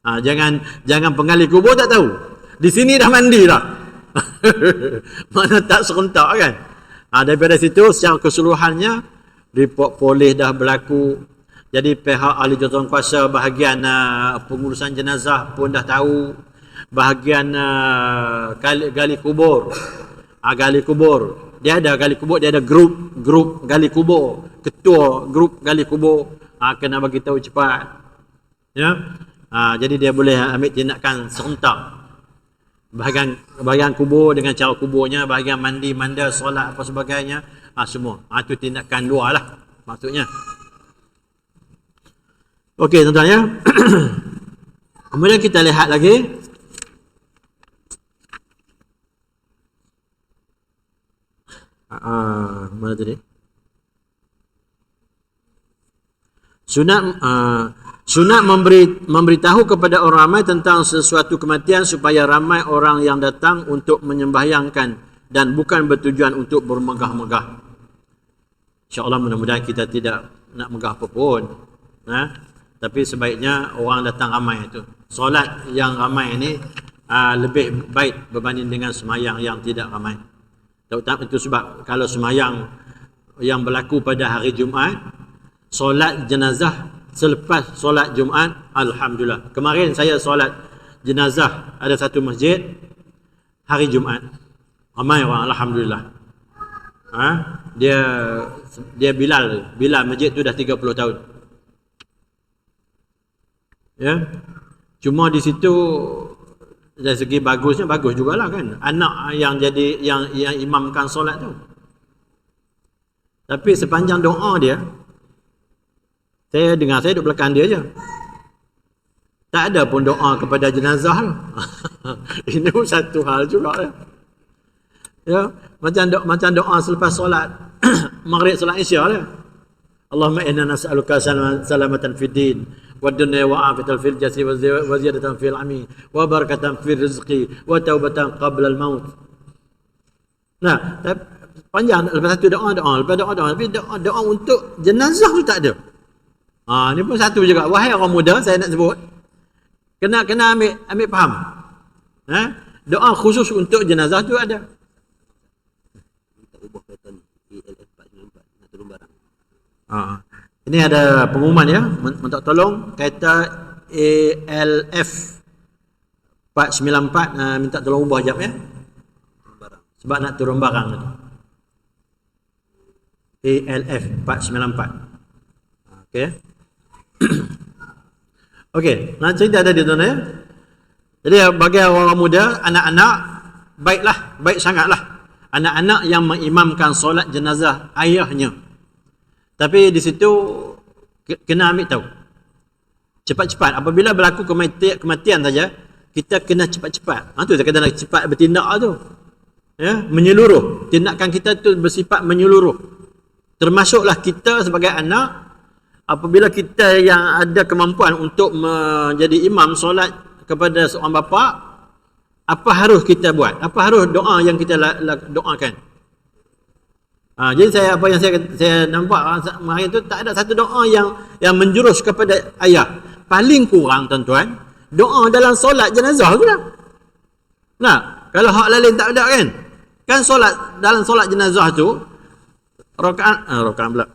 Jangan penggali kubur tak tahu. Di sini dah mandi dah. Mana tak serentak kan. Daripada situ secara keseluruhannya report polis dah berlaku. Jadi pihak ahli jawatan kuasa bahagian pengurusan jenazah pun dah tahu. Bahagian gali kubur. Gali kubur. Dia ada gali kubur, dia ada grup gali kubur. Ketua grup gali kubur kena bagi tahu cepat. Ya. Jadi dia boleh ambil tindakan serentak. Bahagian kubur dengan cara kuburnya, bahagian mandi, manda, solat apa sebagainya, semua. Itu tindakan luar lah maksudnya. Okey tuan-tuan ya. Kemudian kita lihat lagi. Mana tadi? Sunat memberitahu kepada orang ramai tentang sesuatu kematian supaya ramai orang yang datang untuk menyembahyangkan dan bukan bertujuan untuk bermegah-megah. InsyaAllah mudah-mudahan kita tidak nak megah apa pun. Tapi sebaiknya orang datang ramai itu. Solat yang ramai ini lebih baik berbanding dengan semayang yang tidak ramai. Terutama itu sebab kalau semayang yang berlaku pada hari Jumaat, solat jenazah selepas solat Jumaat, alhamdulillah. Kemarin saya solat jenazah ada satu masjid hari Jumaat. Ramai orang, alhamdulillah. Dia Bilal masjid tu dah 30 tahun. Ya. Cuma di situ dari segi bagusnya bagus jugalah kan. Anak yang imamkan solat tu. Tapi sepanjang doa dia, saya dengar, saya duduk belakang dia je. Tak ada pun doa kepada jenazah tu. Ini pun satu hal juga ya. Ya, macam doa selepas solat Maghrib, solat Isya dia. Allahumma inna nas'aluka salamatan fid din wa dunya wa afiyatan fil jasad wa ziyadatan fil ilmi wa barakatan fil rizqi wa taubatan qabla al maut. Nah, panjang lepas satu doa, lepas doa, tapi doa untuk jenazah tu tak ada. Ni pun satu juga. Wahai orang muda, saya nak sebut, kena ambil faham. Doa khusus untuk jenazah tu ada. Minta ubah kata ni ALF 494 nak turun barang. Ini ada pengumuman ya, minta tolong kereta ALF 494 minta tolong ubah jap ya. Sebab nak turun barang tadi. ALF 494. Okey. Okey, nak cerita tadi tuan ya. Jadi bagi orang muda, anak-anak, baik sangatlah anak-anak yang mengimamkan solat jenazah ayahnya. Tapi di situ kena ambil tahu. Cepat-cepat. Apabila berlaku kematian saja, kita kena cepat-cepat. Tu saya kata nak cepat bertindak tu. Ya, menyeluruh. Tindakan kita tu bersifat menyeluruh. Termasuklah kita sebagai anak, apabila kita yang ada kemampuan untuk menjadi imam solat kepada seorang bapa, apa harus kita buat? Apa harus doa yang kita doakan? Jadi apa yang saya nampak hari itu, tak ada satu doa yang menjurus kepada ayah. Paling kurang tuan-tuan, doa dalam solat jenazah tu lah. Nah, kalau hak lain tak ada kan? Kan solat dalam solat jenazah tu rakaat pula.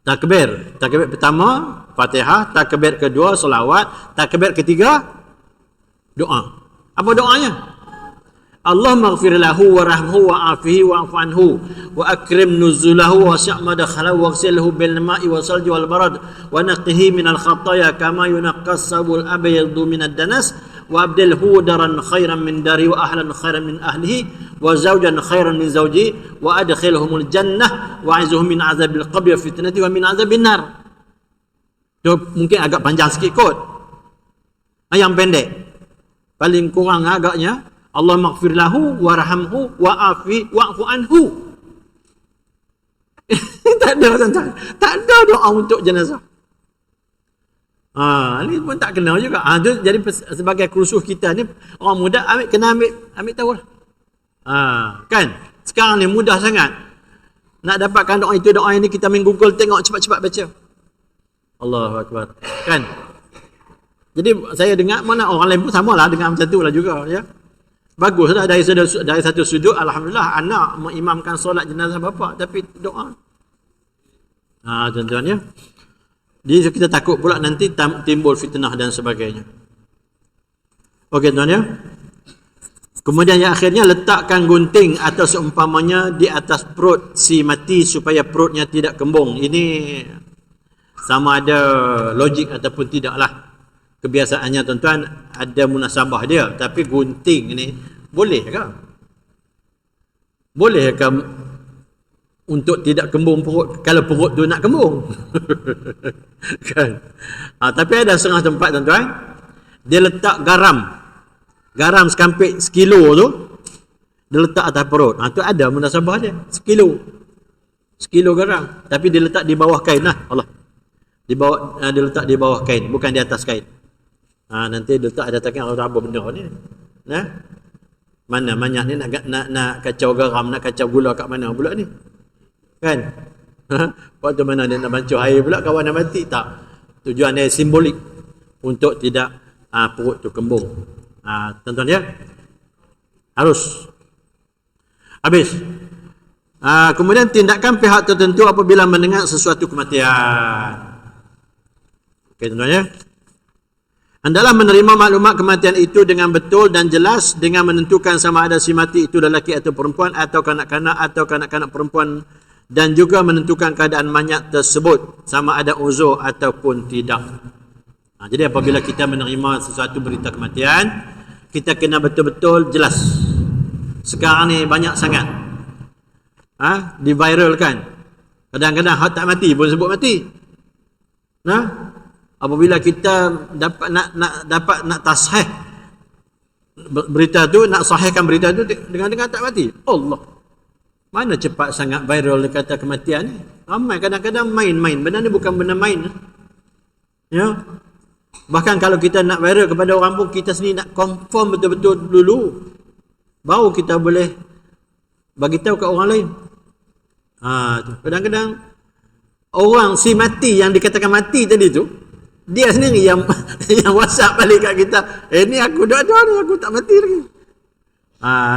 Takbir pertama Fatihah, takbir kedua selawat, takbir ketiga doa. Apa doanya? Allahumma ighfir lahu warhamhu wa'afihi wa'fu anhu wa akrim nuzulahu wa sya' madkhalahu waghsilhu bil ma'i wa salji wal barad wa naqqihi minal khataaya kama yunaqqas sabul abyadu minad danas wa abdilhu daran khairan min dari wa ahlan khairan min ahlihi wa zawjan khairan min zawji wa adkhilhumul jannah wa a'izhum min azabil qabri wa fitnati wa min azabin nar. Tu mungkin agak panjang sikit kot. Yang pendek. Paling kurang agaknya Allah maghfir lahu warhamhu wa'afi wa'fu anhu. Tak ada tuan-tuan. Tak ada doa untuk jenazah. Ni pun tak kena juga. Tu jadi sebagai kursus kita ni, orang muda kena ambil tahu lah. Kan? Sekarang ni mudah sangat. Nak dapatkan doa itu, doa ini, kita main Google tengok, cepat-cepat baca. Allahu Akbar. Kan? Jadi saya dengar, mana orang lain pun samalah dengar macam tu lah juga, ya. Baguslah dari satu sudut, alhamdulillah anak mengimamkan solat jenazah bapa, tapi doa. Tuan-tuan, ya. Jadi kita takut pula nanti timbul fitnah dan sebagainya. Okey tuan, ya. Kemudian yang akhirnya, letakkan gunting atau seumpamanya di atas perut si mati supaya perutnya tidak kembung. Ini sama ada logik ataupun tidaklah. Kebiasaannya tuan-tuan ada munasabah dia, tapi gunting ni boleh ke? Boleh ke untuk tidak kembung perut kalau perut tu nak kembung? Kan? Tapi ada setengah tempat tuan-tuan, dia letak garam sekampit sekilo tu, dia letak atas perut. Tu ada munasabah dia, sekilo garam, tapi dia letak di bawah kain lah. Allah, dia letak di bawah kain, bukan di atas kain. Nanti dia letak ada tangan orang apa benda ni. Mana banyak ni nak kacau garam, nak kacau gula kat mana pula ni? Kan? Waktu mana dia nak bancuh air pula kawan nak mati? Tak. Tujuan dia simbolik untuk tidak perut tu kembung. Tuan-tuan, ya. Harus. Habis. Kemudian tindakan pihak tertentu apabila mendengar sesuatu kematian. Okey tuan-tuan, ya. Hendaklah menerima maklumat kematian itu dengan betul dan jelas, dengan menentukan sama ada si mati itu lelaki atau perempuan, atau kanak-kanak perempuan, dan juga menentukan keadaan mayat tersebut sama ada uzur ataupun tidak. Jadi apabila kita menerima sesuatu berita kematian, kita kena betul-betul jelas. Sekarang ni banyak sangat diviralkan. Kadang-kadang hak tak mati pun sebut mati. Apabila kita dapat tasahih berita tu, nak sahihkan berita tu dengan tak mati. Allah, mana cepat sangat viral dia kata kematian ni. Ramai kadang-kadang main-main. Benda ni bukan benda main. Ya. Bahkan kalau kita nak viral kepada orang pun, kita sendiri nak confirm betul-betul dulu, baru kita boleh bagi tahu ke orang lain. Kadang-kadang orang si mati yang dikatakan mati tadi tu, dia sendiri yang WhatsApp balik kat kita, ni aku dah ada ni, aku tak mati lagi.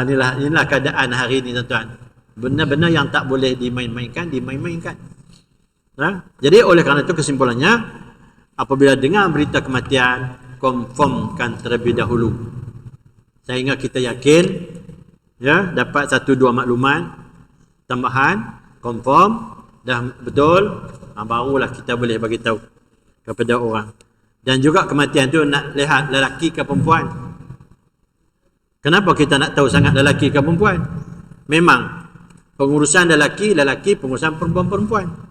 Inilah keadaan hari ni tuan-tuan. Benar-benar yang tak boleh dimain-mainkan. Jadi oleh kerana itu kesimpulannya, apabila dengar berita kematian, confirmkan terlebih dahulu, sehingga kita yakin, ya, dapat 1-2 maklumat tambahan, confirm dah betul, barulah kita boleh bagi tahu kepada orang. Dan juga kematian tu nak lihat lelaki ke perempuan. Kenapa kita nak tahu sangat lelaki ke perempuan? Memang pengurusan lelaki, pengurusan perempuan.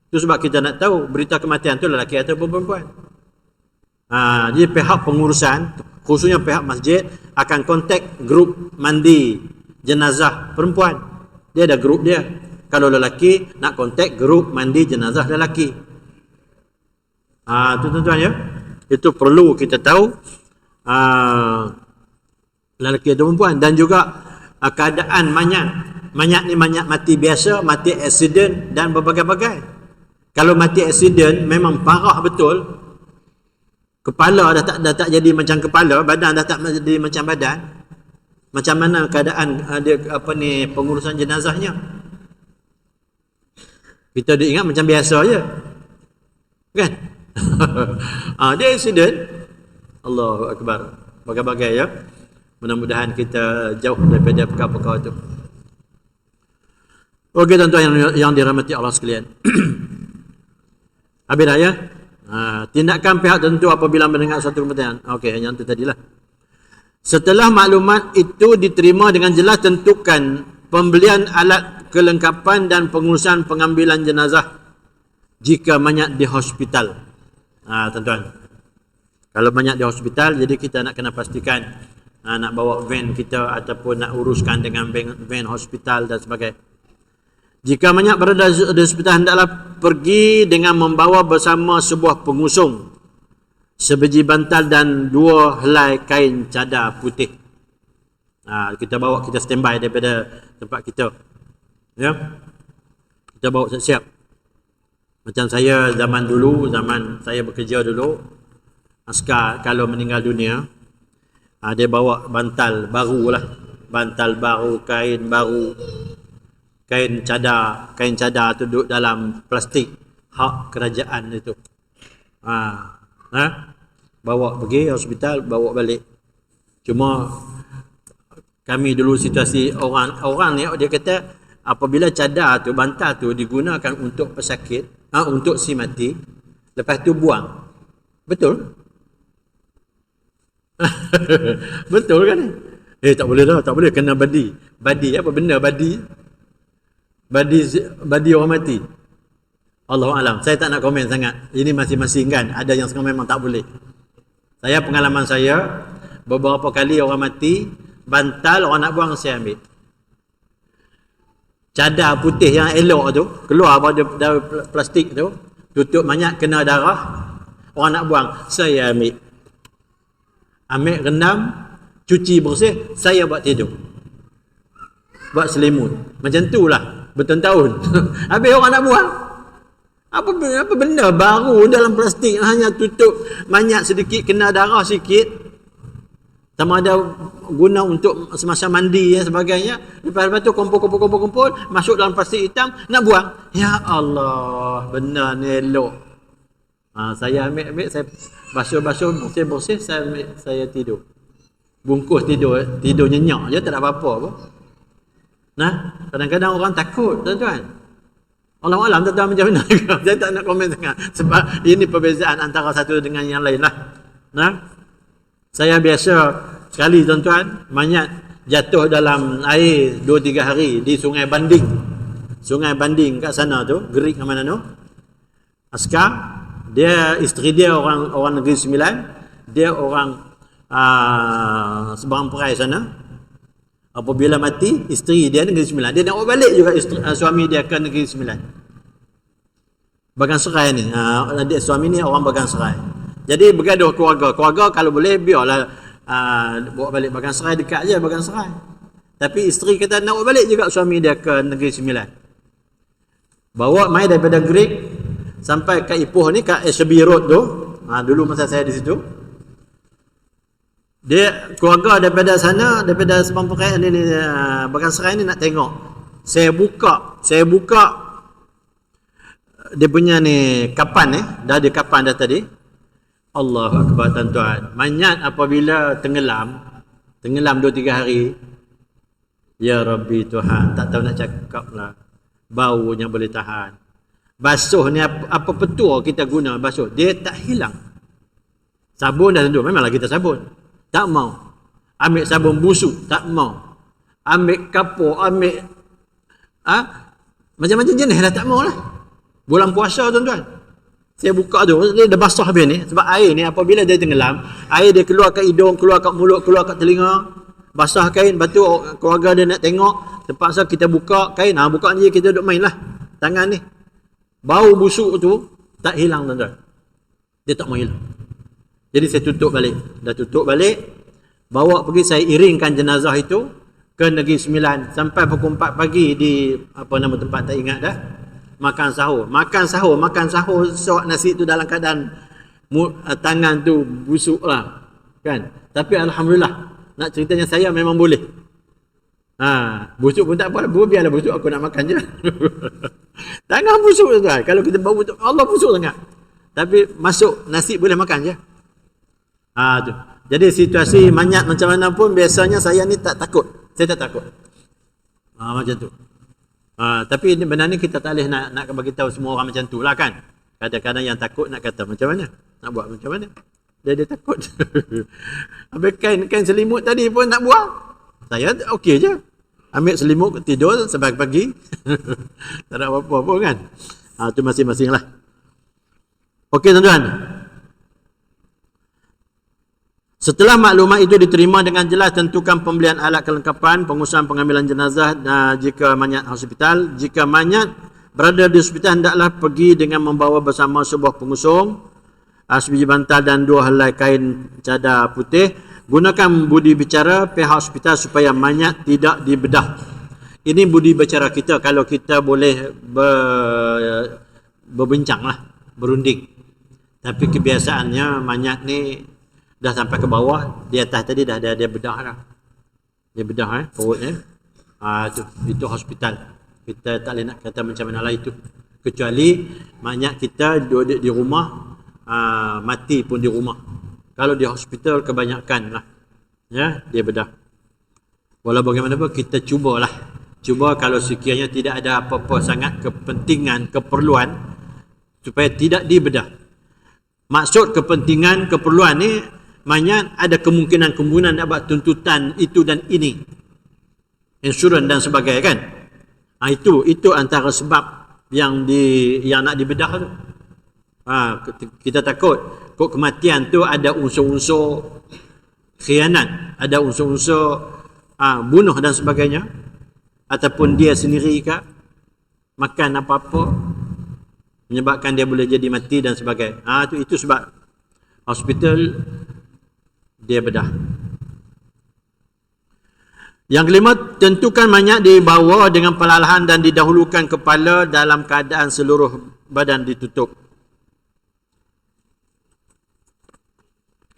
Itu sebab kita nak tahu berita kematian tu lelaki atau perempuan. Jadi pihak pengurusan, khususnya pihak masjid, akan kontak grup mandi jenazah perempuan. Dia ada grup dia. Kalau lelaki, nak kontak grup mandi jenazah lelaki. Itu tuan-tuan, ya. Itu perlu kita tahu lelaki atau perempuan. Dan juga keadaan mayat. Mayat ni mayat mati biasa, mati aksiden dan berbagai-bagai. Kalau mati aksiden memang parah betul, kepala dah tak jadi macam kepala, badan dah tak jadi macam badan, macam mana keadaan dia pengurusan jenazahnya? Kita ingat macam biasa je, kan? Dia aksiden. Allahu Akbar. Bagai-bagai, ya. Mudah-mudahan kita jauh daripada perkara-perkara itu. Okey tuan-tuan yang dirahmati Allah sekalian. Habis dah, ya. Tindakan pihak tertentu apabila mendengar satu kematian. Okey, yang itu tadilah. Setelah maklumat itu diterima dengan jelas, tentukan pembelian alat kelengkapan dan pengurusan pengambilan jenazah jika mayat di hospital. Tuan-tuan, kalau mayat di hospital, jadi kita nak kena pastikan nak bawa van kita ataupun nak uruskan dengan van hospital dan sebagainya. Jika mayat berada di hospital, hendaklah pergi dengan membawa bersama sebuah pengusung sebiji bantal dan 2 helai kain cadar putih. Kita bawa, kita standby daripada tempat kita. Ya. Kita bawa siap-siap. Macam saya zaman dulu, zaman saya bekerja dulu, askar kalau meninggal dunia, dia bawa bantal baru lah. Bantal baru, kain baru, kain cadar tu duduk dalam plastik hak kerajaan itu. Bawa pergi hospital, bawa balik. Cuma kami dulu situasi orang ni, dia kata apabila cadar tu, bantal tu digunakan untuk pesakit, untuk si mati, lepas tu buang. Betul? Betul kan? Tak boleh dah, tak boleh, kena badi. Badi apa benda badi? Badi orang mati. Allahu alam. Saya tak nak komen sangat. Ini masing-masing kan. Ada yang sekarang memang tak boleh. Saya pengalaman saya, beberapa kali orang mati, bantal orang nak buang saya ambil. Cadar putih yang elok tu, keluar dari plastik tu, tutup mayat kena darah, orang nak buang, saya ambil. Ambil rendam, cuci bersih, saya buat tidur. Buat selimut. Macam tu lah, bertahun-tahun. Habis orang nak buang. Apa benda baru dalam plastik, hanya tutup mayat sedikit, kena darah sikit. Sama ada guna untuk semasa mandi dan sebagainya. Lepas tu kumpul, masuk dalam plastik hitam, nak buang. Ya Allah, benar ni elok. Saya ambil, saya basuh, bersih, saya tidur. Bungkus tidur nyenyak je, tak ada apa-apa pun. Kadang-kadang orang takut, tuan-tuan. Allah Alam, tuan-tuan macam mana? Saya tak nak komen sangat. Sebab ini perbezaan antara satu dengan yang lain lah. Saya biasa sekali, tuan-tuan, mayat jatuh dalam air 2-3 hari di Sungai Banding. Sungai Banding kat sana tu, Gerik ke mana tu. Askar, isteri dia orang Negeri Sembilan, dia orang Seberang Perai sana. Apabila mati, isteri dia Negeri Sembilan, dia nak balik juga suami dia ke Negeri Sembilan. Bagan Serai ni, suami ni orang Bagan Serai. Jadi bergaduh keluarga kalau boleh biarlah bawa balik Bagan Serai, dekat je Bagan Serai. Tapi isteri kata nak bawa balik juga suami dia ke Negeri Sembilan. Bawa mai daripada Gerik sampai ke Ipoh ni, kat SB Road tu. Dulu masa saya di situ, dia keluarga daripada sana, daripada Seberang Perai ni, Bagan Serai ni nak tengok. Saya buka dia punya ni kapan dah ada kapan dah tadi. Allahu Akbar, tuan-tuan. Mayat apabila tenggelam 2-3 hari, ya Rabbi Tuhan, tak tahu nak cakap lah. Baunya boleh tahan. Basuh ni apa petua kita guna basuh, dia tak hilang. Sabun dah tentu, memanglah kita sabun. Tak mau. Ambil sabun busuk, tak mau. Ambil kapur, ambil macam-macam jenis dah tak mau lah. Bulan puasa, tuan-tuan, saya buka tu, dia dah basah habis ni. Sebab air ni apabila dia tenggelam, air dia keluar kat hidung, keluar kat mulut, keluar kat telinga. Basah kain, lepas tu keluarga dia nak tengok, terpaksa kita buka kain. Buka je, kita duduk main lah tangan ni. Bau busuk tu tak hilang, tuan-tuan. Dia tak mau hilang. Jadi saya tutup balik. Dah tutup balik, bawa pergi, saya iringkan jenazah itu ke Negeri Sembilan. Sampai pukul 4 pagi di tempat tak ingat dah. Makan sahur, sok nasi tu dalam keadaan tangan tu busuk lah, kan. Tapi Alhamdulillah, nak ceritanya saya memang boleh. Busuk pun tak apa, biarlah busuk, aku nak makan je. Tangan busuk, tuan. Kalau kita bau busuk, Allah busuk sangat. Tapi masuk nasi boleh makan je. Tu. Jadi situasi mayat macam mana pun, biasanya saya ni tak takut. Saya tak takut. Macam tu. Tapi benda ni kita tak boleh nak bagi tahu semua orang macam tu lah, kan. Kadang-kadang yang takut nak kata macam mana, nak buat macam mana. Dia takut. Habis kain selimut tadi pun nak buang, saya okey je. Ambil selimut, tidur sampai pagi. Tak ada apa-apa pun, kan. Tu masing-masing lah. Okey, tuan-tuan. Setelah maklumat itu diterima dengan jelas, tentukan pembelian alat kelengkapan, pengurusan pengambilan jenazah jika mayat hospital. Jika mayat berada di hospital, hendaklah pergi dengan membawa bersama sebuah pengusung sebiji bantal dan 2 helai kain cadar putih. Gunakan budi bicara pihak hospital supaya mayat tidak dibedah. Ini budi bicara kita kalau kita boleh berbincang lah, berunding. Tapi kebiasaannya mayat ni dah sampai ke bawah, di atas tadi dah ada dia bedah dah. Dia bedah perutnya. Itu hospital. Kita tak boleh nak kata macam mana lah itu. Kecuali mayat kita duduk di rumah, mati pun di rumah. Kalau di hospital kebanyakan lah, ya, dia bedah. Walau bagaimanapun kita cubalah. Cuba kalau sekiranya tidak ada apa-apa sangat kepentingan, keperluan, supaya tidak dibedah. Maksud kepentingan, keperluan ni, mayat ada kemungkinan dapat tuntutan itu dan ini. Insurans dan sebagainya kan. Itu antara sebab yang nak dibedah tu. Kita takut kematian tu ada unsur-unsur khianat, ada unsur-unsur bunuh dan sebagainya, ataupun dia sendiri ke makan apa-apa menyebabkan dia boleh jadi mati dan sebagainya. Itu sebab hospital dia bedah. Yang kelima, tentukan mayat dibawa dengan perlahan dan didahulukan kepala dalam keadaan seluruh badan ditutup.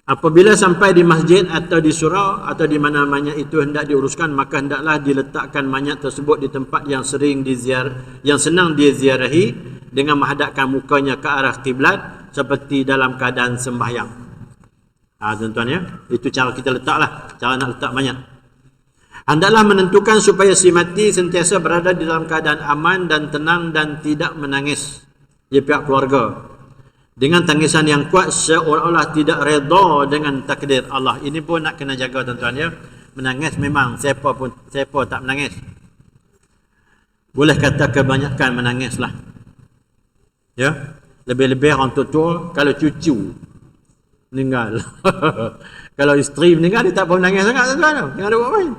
Apabila sampai di masjid atau di surau atau di mana mayat itu hendak diuruskan, maka hendaklah diletakkan mayat tersebut di tempat yang senang diziarahi dengan menghadapkan mukanya ke arah kiblat seperti dalam keadaan sembahyang. Tuan-tuan ya, itu cara kita letaklah, cara nak letak mayat. Hendaklah menentukan supaya si mati sentiasa berada di dalam keadaan aman dan tenang dan tidak menangis di pihak keluarga dengan tangisan yang kuat seolah-olah tidak redha dengan takdir Allah. Ini pun nak kena jaga tuan-tuan ya. Menangis memang siapa tak menangis. Boleh kata kebanyakan menangislah. Ya. Lebih-lebih orang tua kalau cucu meninggal. Kalau isteri meninggal dia tak apa menangis sangat tuan-tuan. Jangan ada buat main.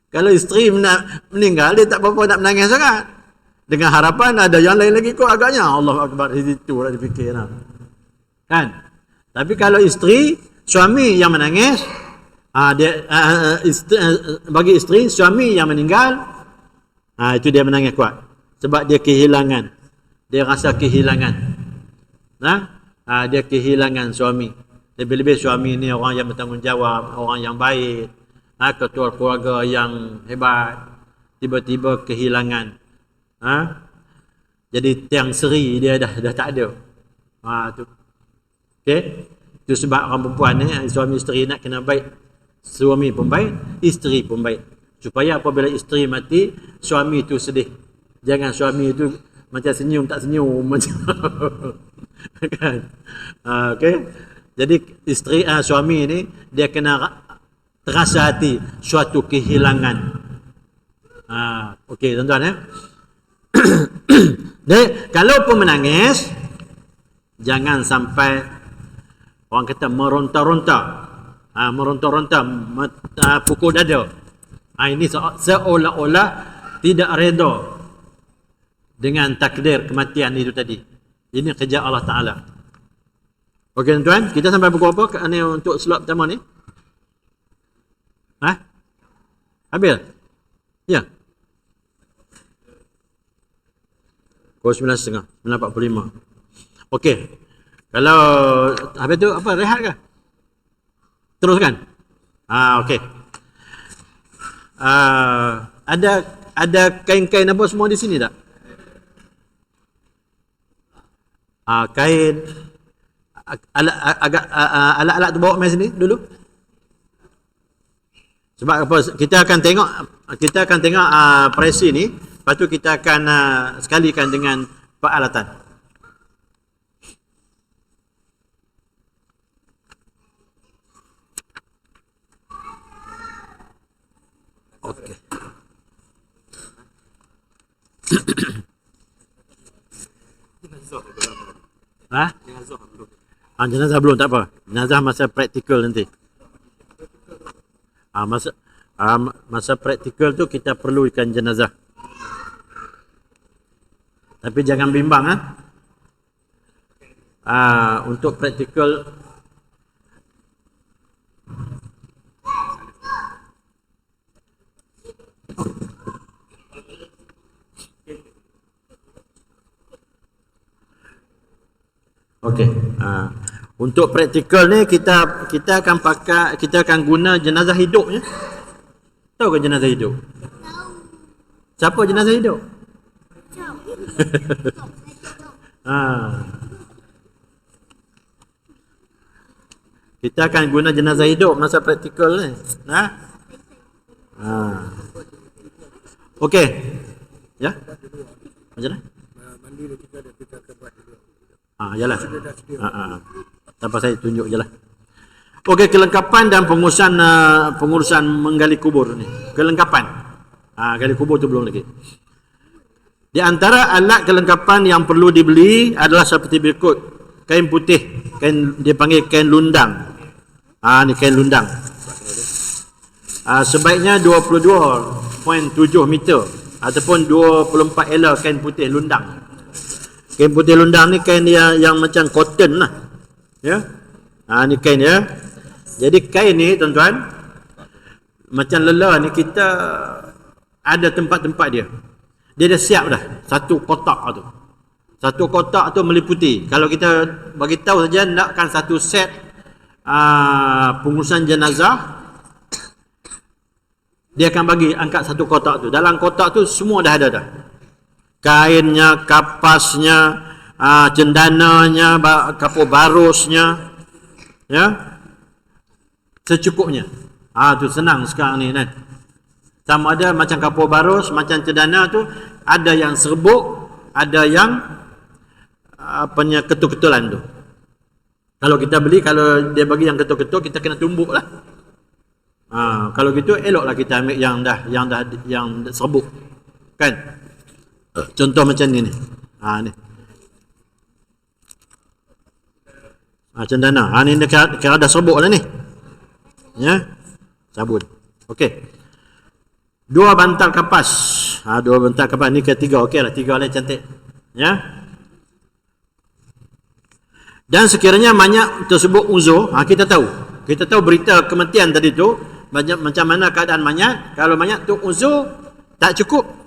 Kalau isteri meninggal dia tak apa-apa nak menangis sangat. Dengan harapan ada yang lain lagi kot agaknya. Allah Akbar, itu nak dipikir kan. Tapi kalau isteri, suami yang menangis, bagi isteri, suami yang meninggal, itu dia menangis kuat. Sebab dia kehilangan. Dia rasa kehilangan. Dia kehilangan suami. Lebih-lebih suami ni orang yang bertanggungjawab, orang yang baik, ketua keluarga yang hebat, tiba-tiba kehilangan. Jadi tiang seri dia dah tak ada. Tu. Okey. Itu sebab orang perempuan ni, suami isteri nak kena baik. Suami pun baik, isteri pun baik. Supaya apabila isteri mati, suami tu sedih. Jangan suami tu macam senyum tak senyum macam kan. Okey. Jadi isteri suami ni dia kena terasa hati suatu kehilangan. Okey tuan-tuan ya. Jadi kalau pun menangis, jangan sampai orang kata meronta-ronta, pukul dada. Ini seolah-olah tidak redha dengan takdir kematian itu tadi. Ini kerja Allah Ta'ala. Okey tuan-tuan, kita sampai pukul apa ni untuk slot pertama ni? Habis? Ya. Pukul 9.30, 9.45. Okey. Kalau habis tu apa, rehat ke? Teruskan? Okey. Ada kain-kain apa semua di sini tak? Kain alat-alat tu bawa mai sini dulu. Sebab apa? Kita akan tengok presi ni. Lepas tu kita akan sekalikan dengan peralatan. Okey. Jenazah belum, tak apa. Jenazah masa praktikal nanti. Masa praktikal tu kita perlukan jenazah. Tapi jangan bimbang untuk praktikal okey. Untuk praktikal ni kita akan guna jenazah hidup ya. Tahu ke jenazah hidup? Siapa jenazah hidup? Kita akan guna jenazah hidup masa praktikal ni. Okey. Ya. Macam mana? Mandi dia kita ada kita akan buat dulu. Yalah. Tanpa saya tunjuk je lah. Okey, kelengkapan dan pengurusan menggali kubur ni. Kelengkapan. Gali kubur tu belum lagi. Di antara alat kelengkapan yang perlu dibeli adalah seperti berikut. Kain putih, dia panggil kain lundang. Ni kain lundang. Sebaiknya 22.7 meter ataupun 24 ela kain putih lundang. Kain putih lundang ni kain yang macam cotton lah. Ya. Ni kain ya. Jadi kain ni tuan-tuan, macam lela ni kita ada tempat-tempat dia. Dia dah siap dah. Satu kotak tu. Satu kotak tu meliputi. Kalau kita bagi tahu saja nakkan satu set pengurusan jenazah, dia akan bagi angkat satu kotak tu. Dalam kotak tu semua dah ada dah. Kainnya, kapasnya, cendananya, kapur barusnya, ya, secukupnya. Tu senang sekarang ni kan. Sama ada macam kapur barus, macam cendana tu ada yang serbuk, ada yang ketul-ketulan tu. Kalau kita beli, kalau dia bagi yang ketul-ketul, kita kena tumbuk lah. Kalau gitu eloklah kita ambil yang serbuk, kan? Contoh macam ni ni. Ni. Cendana. Ni kira ada serbuk lah ni. Ya. Sabun. Okey. 2 bantal kapas. 2 bantal kapas ni ketiga. Okey lah, 3 lah cantik. Ya. Dan sekiranya mayat tersebut uzur, kita tahu. Kita tahu berita kematian tadi tu, macam mana keadaan mayat. Kalau mayat tu uzur, tak cukup.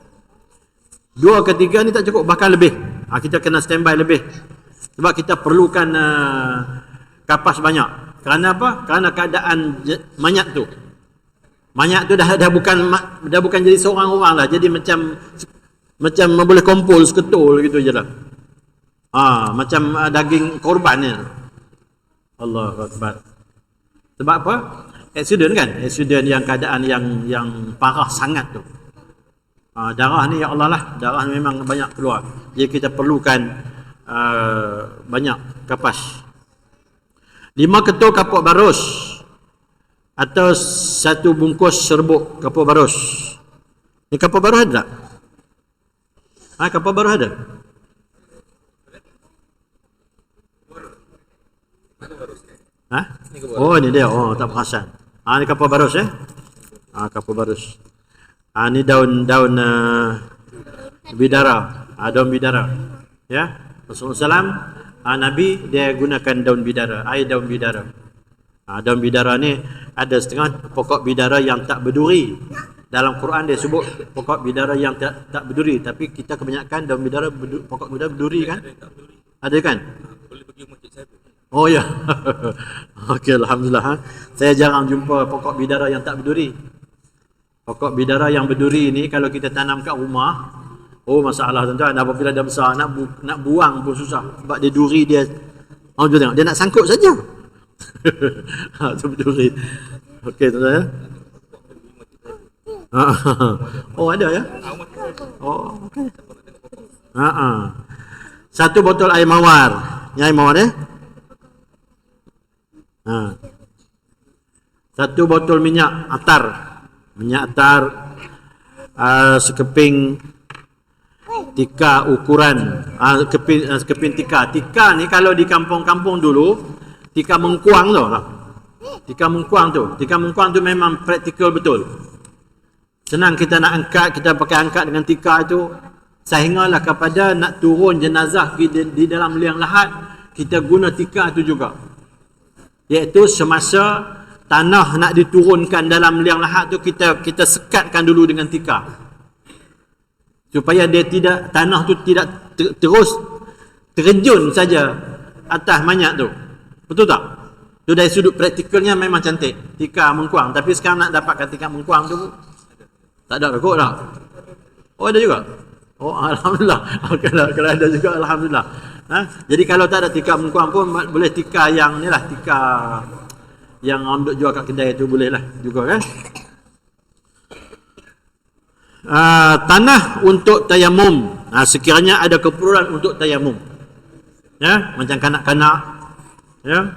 2 ke 3 ni tak cukup, bahkan lebih. Kita kena standby lebih. Sebab kita perlukan kapas banyak. Kerana apa? Kerana keadaan mayat tu. Mayat tu dah bukan jadi seorang orang lah. Jadi macam boleh kumpul seketul gitu je lah. Macam daging korban ni. Allahu Akbar. Sebab apa? Aksiden kan? Aksiden yang keadaan yang parah sangat tu. Darah ni ya Allah lah, darah memang banyak keluar. Jadi kita perlukan banyak kapas. 5 ketul kapur barus atau 1 bungkus serbuk kapur barus. Ni kapur barus ada tak? Kapur barus ada? Oh ni dia. Oh tak perasan. Ni kapur barus kapur barus. Ni daun bidara. Daun bidara. Ya. Rasulullah SAW, Nabi dia gunakan daun bidara, air daun bidara. Daun bidara ni ada setengah pokok bidara yang tak berduri. Dalam Quran dia sebut pokok bidara yang tak berduri, tapi kita kebanyakan daun bidara pokok bidara berduri kan? Ada kan? Boleh pergi masjid saya. Oh ya. Okey, alhamdulillah. Saya jarang jumpa pokok bidara yang tak berduri. Pokok bidara yang berduri ni kalau kita tanam kat rumah, masalah tuan-tuan, apabila dah besar nak buang pun susah sebab dia duri dia. Jom tengok, dia nak sangkut saja. Tu berduri. Okey tuan-tuan ya. Ada ya? Okey. 1 botol air mawar. Ni air mawar ya? 1 botol minyak atar. Minyak atar, sekeping tika ukuran, sekeping tika. Tika ni kalau di kampung-kampung dulu, tika mengkuang tu lah. Tika mengkuang tu memang praktikal betul. Senang kita nak angkat, kita pakai angkat dengan tika itu, sehinggalah kepada nak turun jenazah di dalam liang lahat, kita guna tikar tu juga, iaitu semasa tanah nak diturunkan dalam liang lahat tu, kita sekatkan dulu dengan tikar supaya dia tidak, tanah tu tidak terus terjun saja atas manyak tu. Betul tak? Tu dari sudut praktikalnya memang cantik, tikar mengkuang. Tapi sekarang nak dapatkan tikar mengkuang tu tak ada kot tak? Oh, ada juga? Oh, alhamdulillah. Kalau ada juga, alhamdulillah. Jadi kalau tak ada tikar mengkuang pun boleh tikar yang ni lah, tikar yang orang duk jual kat kedai tu boleh lah juga kan. Tanah untuk tayamum, sekiranya ada keperluan untuk tayamum, ya, macam kanak-kanak, ya,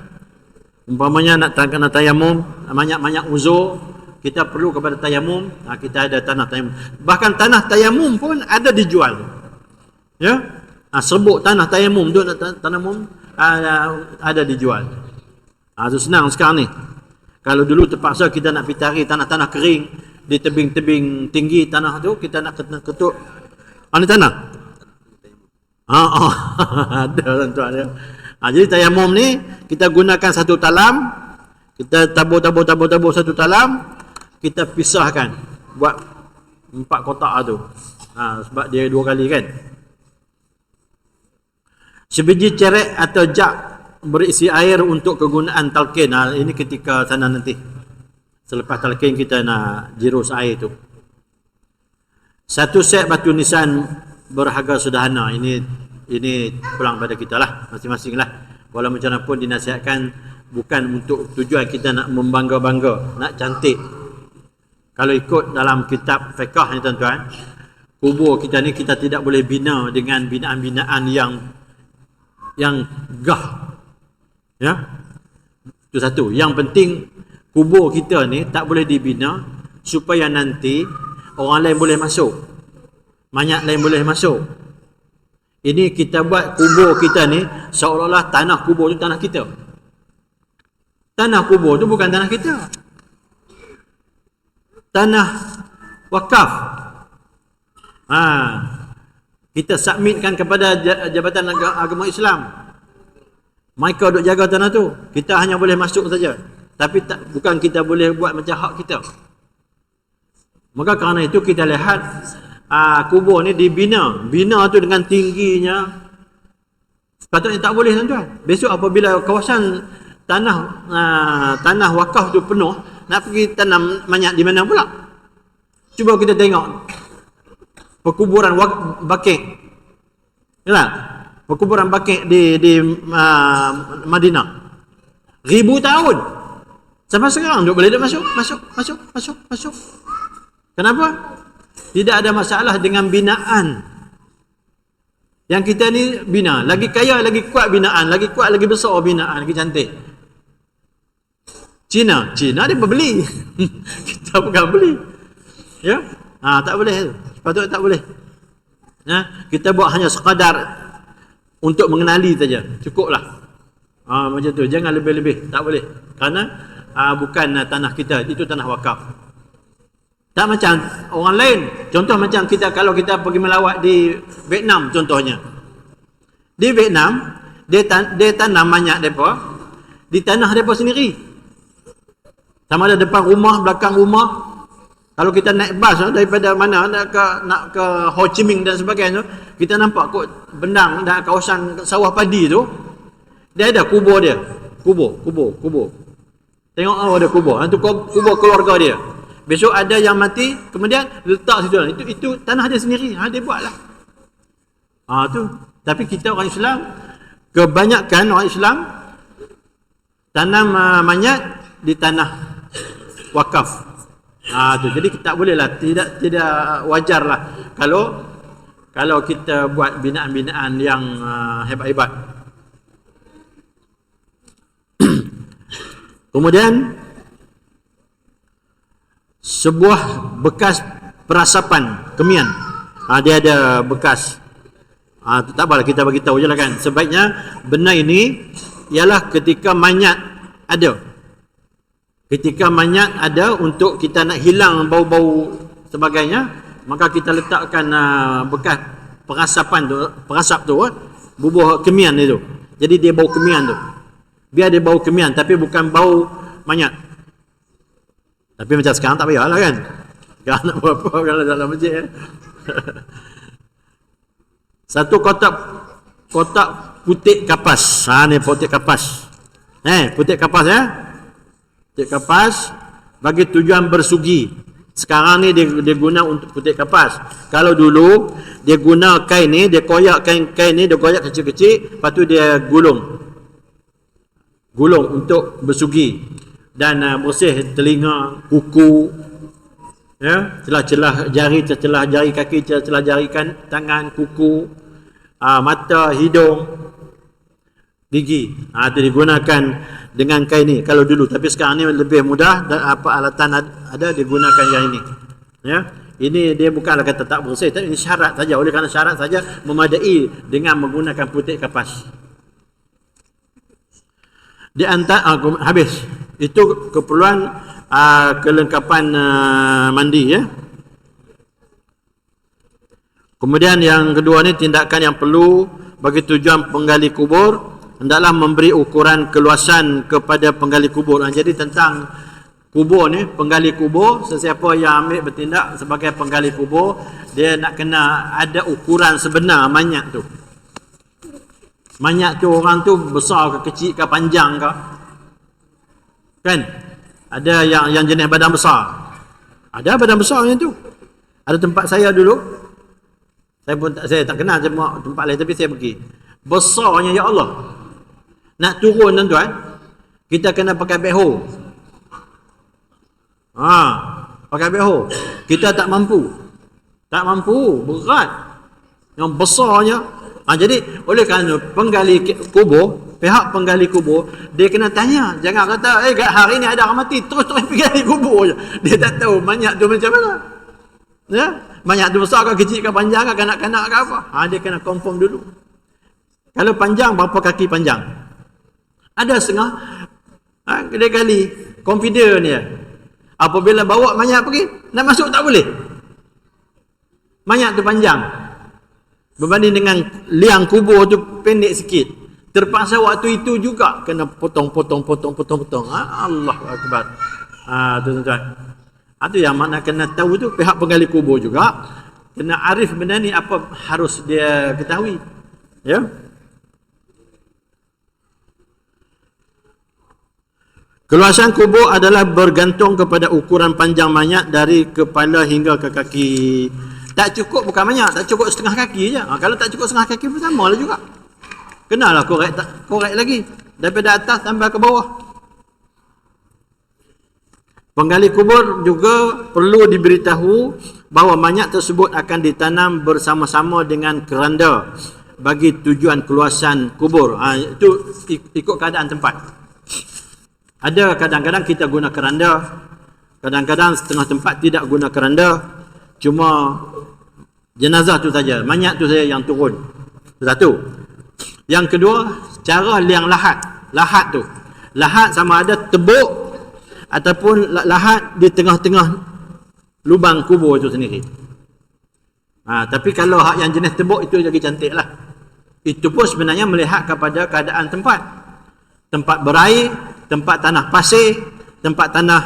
umpamanya nak kena tayamum, banyak-banyak uzur, kita perlu kepada tayamum, kita ada tanah tayamum. Bahkan tanah tayamum pun ada dijual, ya, serbuk tanah tayamum tu, tayamum ada dijual. Tu senang sekarang ni. Kalau dulu terpaksa kita nak pergi cari tanah-tanah kering di tebing-tebing tinggi tanah tu, kita nak ketuk mana tanah? Ada tuan-tuan dia. Jadi tayamum ni kita gunakan satu talam, kita tabur satu talam, kita pisahkan buat 4 kotak tu. Sebab dia 2 kali kan. Sebiji cerek atau jak berisi air untuk kegunaan talqin. Ini ketika sana nanti. Selepas talqin kita nak jirus air tu. 1 set batu nisan berharga sederhana. Ini pulang pada kita lah, masing-masing lah. Walau macam mana pun dinasihatkan bukan untuk tujuan kita nak membangga-bangga, nak cantik. Kalau ikut dalam kitab fiqh ni tuan-tuan, kubur kita ni kita tidak boleh bina dengan binaan-binaan yang gah. Ya. Itu satu. Yang penting kubur kita ni tak boleh dibina supaya nanti orang lain boleh masuk, mayat lain boleh masuk. Ini kita buat kubur kita ni seolah-olah tanah kubur tu tanah kita. Tanah kubur tu bukan tanah kita. Tanah wakaf. Kita submitkan kepada Jabatan Agama Islam. Mereka duk jaga tanah tu. Kita hanya boleh masuk saja. Tapi bukan kita boleh buat macam hak kita. Maka kerana itu kita lihat kubur ni dibina. Bina tu dengan tingginya. Sepatutnya tak boleh tuan-tuan. Besok apabila kawasan tanah wakaf tu penuh, nak pergi tanam mayat di mana pula? Cuba kita tengok perkuburan Baqi'. Yalah, perkuburan Baqi' di Madinah. 1000 tahun. Sampai sekarang duk boleh masuk. Kenapa? Tidak ada masalah dengan binaan. Yang kita ni bina, lagi kaya, lagi kuat binaan, lagi kuat, lagi besar binaan, lagi cantik. Cina dia beli. Kita bukan beli. Ya? Tak boleh. Sepatutnya tak boleh. Kita buat hanya sekadar untuk mengenali saja. Cukuplah. Macam tu. Jangan lebih-lebih. Tak boleh. Kerana bukan tanah kita. Itu tanah wakaf. Tak macam orang lain. Contoh macam kita, kalau kita pergi melawat di Vietnam contohnya. Di Vietnam, dia tanam mayat mereka di tanah mereka sendiri. Sama ada depan rumah, belakang rumah. Kalau kita naik bas daripada mana nak ke Ho Chi Minh dan sebagainya, kita nampak kot bendang dan kawasan sawah padi tu, dia ada kubur dia. Kubur. Tengok ada kubur. Itu kubur keluarga dia. Besok ada yang mati, kemudian letak situ. Itu tanah dia sendiri. Dia buatlah. Tu. Tapi kita orang Islam, kebanyakan orang Islam tanam mayat di tanah wakaf. Tu. Jadi tak bolehlah, tidak wajarlah kalau kita buat binaan-binaan yang hebat-hebat. Kemudian sebuah bekas perasapan kemian. Dia ada bekas. Tak apalah, kita bagi tahu je lah kan. Sebaiknya benda ini ialah ketika mayat ada. Ketika mayat ada, untuk kita nak hilang bau-bau sebagainya, maka kita letakkan bekas perasap tu, bubuh kemian itu. Jadi dia bau kemian tu. Biar dia bau kemian, tapi bukan bau mayat. Tapi macam sekarang tak payahlah kan. Sekarang nak buat apa kalau dalam masjid. Satu kotak putik kapas. Ni putik kapas. Putik kapas Putik kapas bagi tujuan bersugi. Sekarang ni dia guna untuk putik kapas. Kalau dulu dia guna kain ni, dia koyak kain ni, dia koyak kecil-kecil, lepas tu dia gulung untuk bersugi dan bersih telinga, kuku, celah-celah jari, celah jari kaki, celah jari tangan, kuku, mata, hidung, gigi. Itu digunakan dengan kain ni kalau dulu. Tapi sekarang ni lebih mudah, dan apa alatan ada digunakan yang ini. Ini dia bukanlah kata tak bersih, tapi ini syarat saja. Oleh kerana syarat saja memadai dengan menggunakan putik kapas. Di antara habis itu keperluan kelengkapan mandi Kemudian yang kedua ni, tindakan yang perlu bagi tujuan penggali kubur hendaklah memberi ukuran keluasan kepada penggali kubur. Jadi tentang kubur ni, penggali kubur, sesiapa yang ambil bertindak sebagai penggali kubur, dia nak kena ada ukuran sebenar mayat tu. Mayat tu orang tu besar ke kecil ke panjang ke, kan? Ada yang jenis badan besar, ada badan besar yang tu. Ada tempat saya dulu, saya tak kenal tempat lain, tapi saya pergi, besarnya ya Allah. Nak turun tuan-tuan, kita kena pakai backhoe. Pakai backhoe. Kita tak mampu, berat, yang besarnya. Jadi oleh kerana penggali kubur, pihak penggali kubur, dia kena tanya. Jangan kata hari ni ada orang mati, terus pergi gali kubur je. Dia tak tahu mayat tu macam mana. Mayat tu besar ke kecil ke panjang ke kanak-kanak ke apa. Dia kena confirm dulu. Kalau panjang, berapa kaki panjang? Ada setengah. Dia gali, confident dia. Apabila bawa mayat pergi, nak masuk tak boleh. Mayat tu panjang berbanding dengan liang kubur tu pendek sikit. Terpaksa waktu itu juga kena potong. Allahu Akbar. Tuan-tuan. Itu yang mana kena tahu tu, pihak penggali kubur juga kena arif benda ni, apa harus dia ketahui. Keluasan kubur adalah bergantung kepada ukuran panjang mayat dari kepala hingga ke kaki. Tak cukup bukan banyak, tak cukup setengah kaki je. Kalau tak cukup setengah kaki pun sama lah juga. Kenalah korek lagi. Daripada atas tambah ke bawah. Penggali kubur juga perlu diberitahu bahawa mayat tersebut akan ditanam bersama-sama dengan keranda bagi tujuan keluasan kubur. Itu ikut keadaan tempat. Ada kadang-kadang kita guna keranda, kadang-kadang setengah tempat tidak guna keranda. Cuma jenazah tu saja, mayat tu saja yang turun. Satu. Yang kedua, cara liang lahat. Lahat tu, lahat sama ada tebuk ataupun lahat di tengah-tengah lubang kubur itu sendiri. Tapi kalau hak yang jenis tebuk itu lagi cantik lah. Itu pun sebenarnya melihat kepada keadaan tempat. Tempat berair, tempat tanah pasir, tempat tanah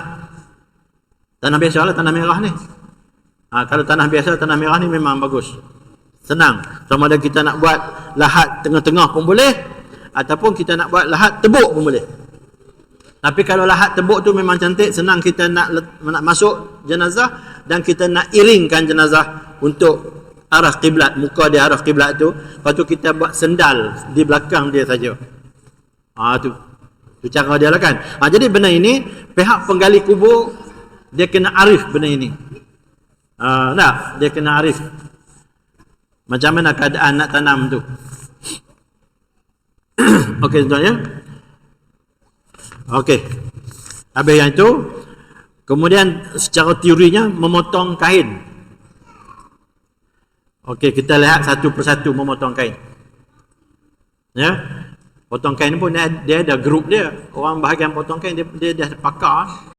biasa lah, tanah merah ni. Kalau tanah biasa, tanah merah ni memang bagus, senang. Sama ada kita nak buat lahat tengah-tengah pun boleh, ataupun kita nak buat lahat tebuk pun boleh. Tapi kalau lahat tebuk tu memang cantik, senang kita nak masuk jenazah, dan kita nak iringkan jenazah untuk arah kiblat, muka dia arah kiblat tu. Lepas tu kita buat sendal di belakang dia saja. Tu cara dia lah kan. Jadi benda ini pihak penggali kubur dia kena arif benda ini. Dia kena arif macam mana keadaan nak tanam tu. Okey tuan ya. Okey. Habis yang itu, kemudian secara teorinya memotong kain. Okey, kita lihat satu persatu memotong kain. Potong kain pun dia ada grup dia. Orang bahagian potong kain dia pakar.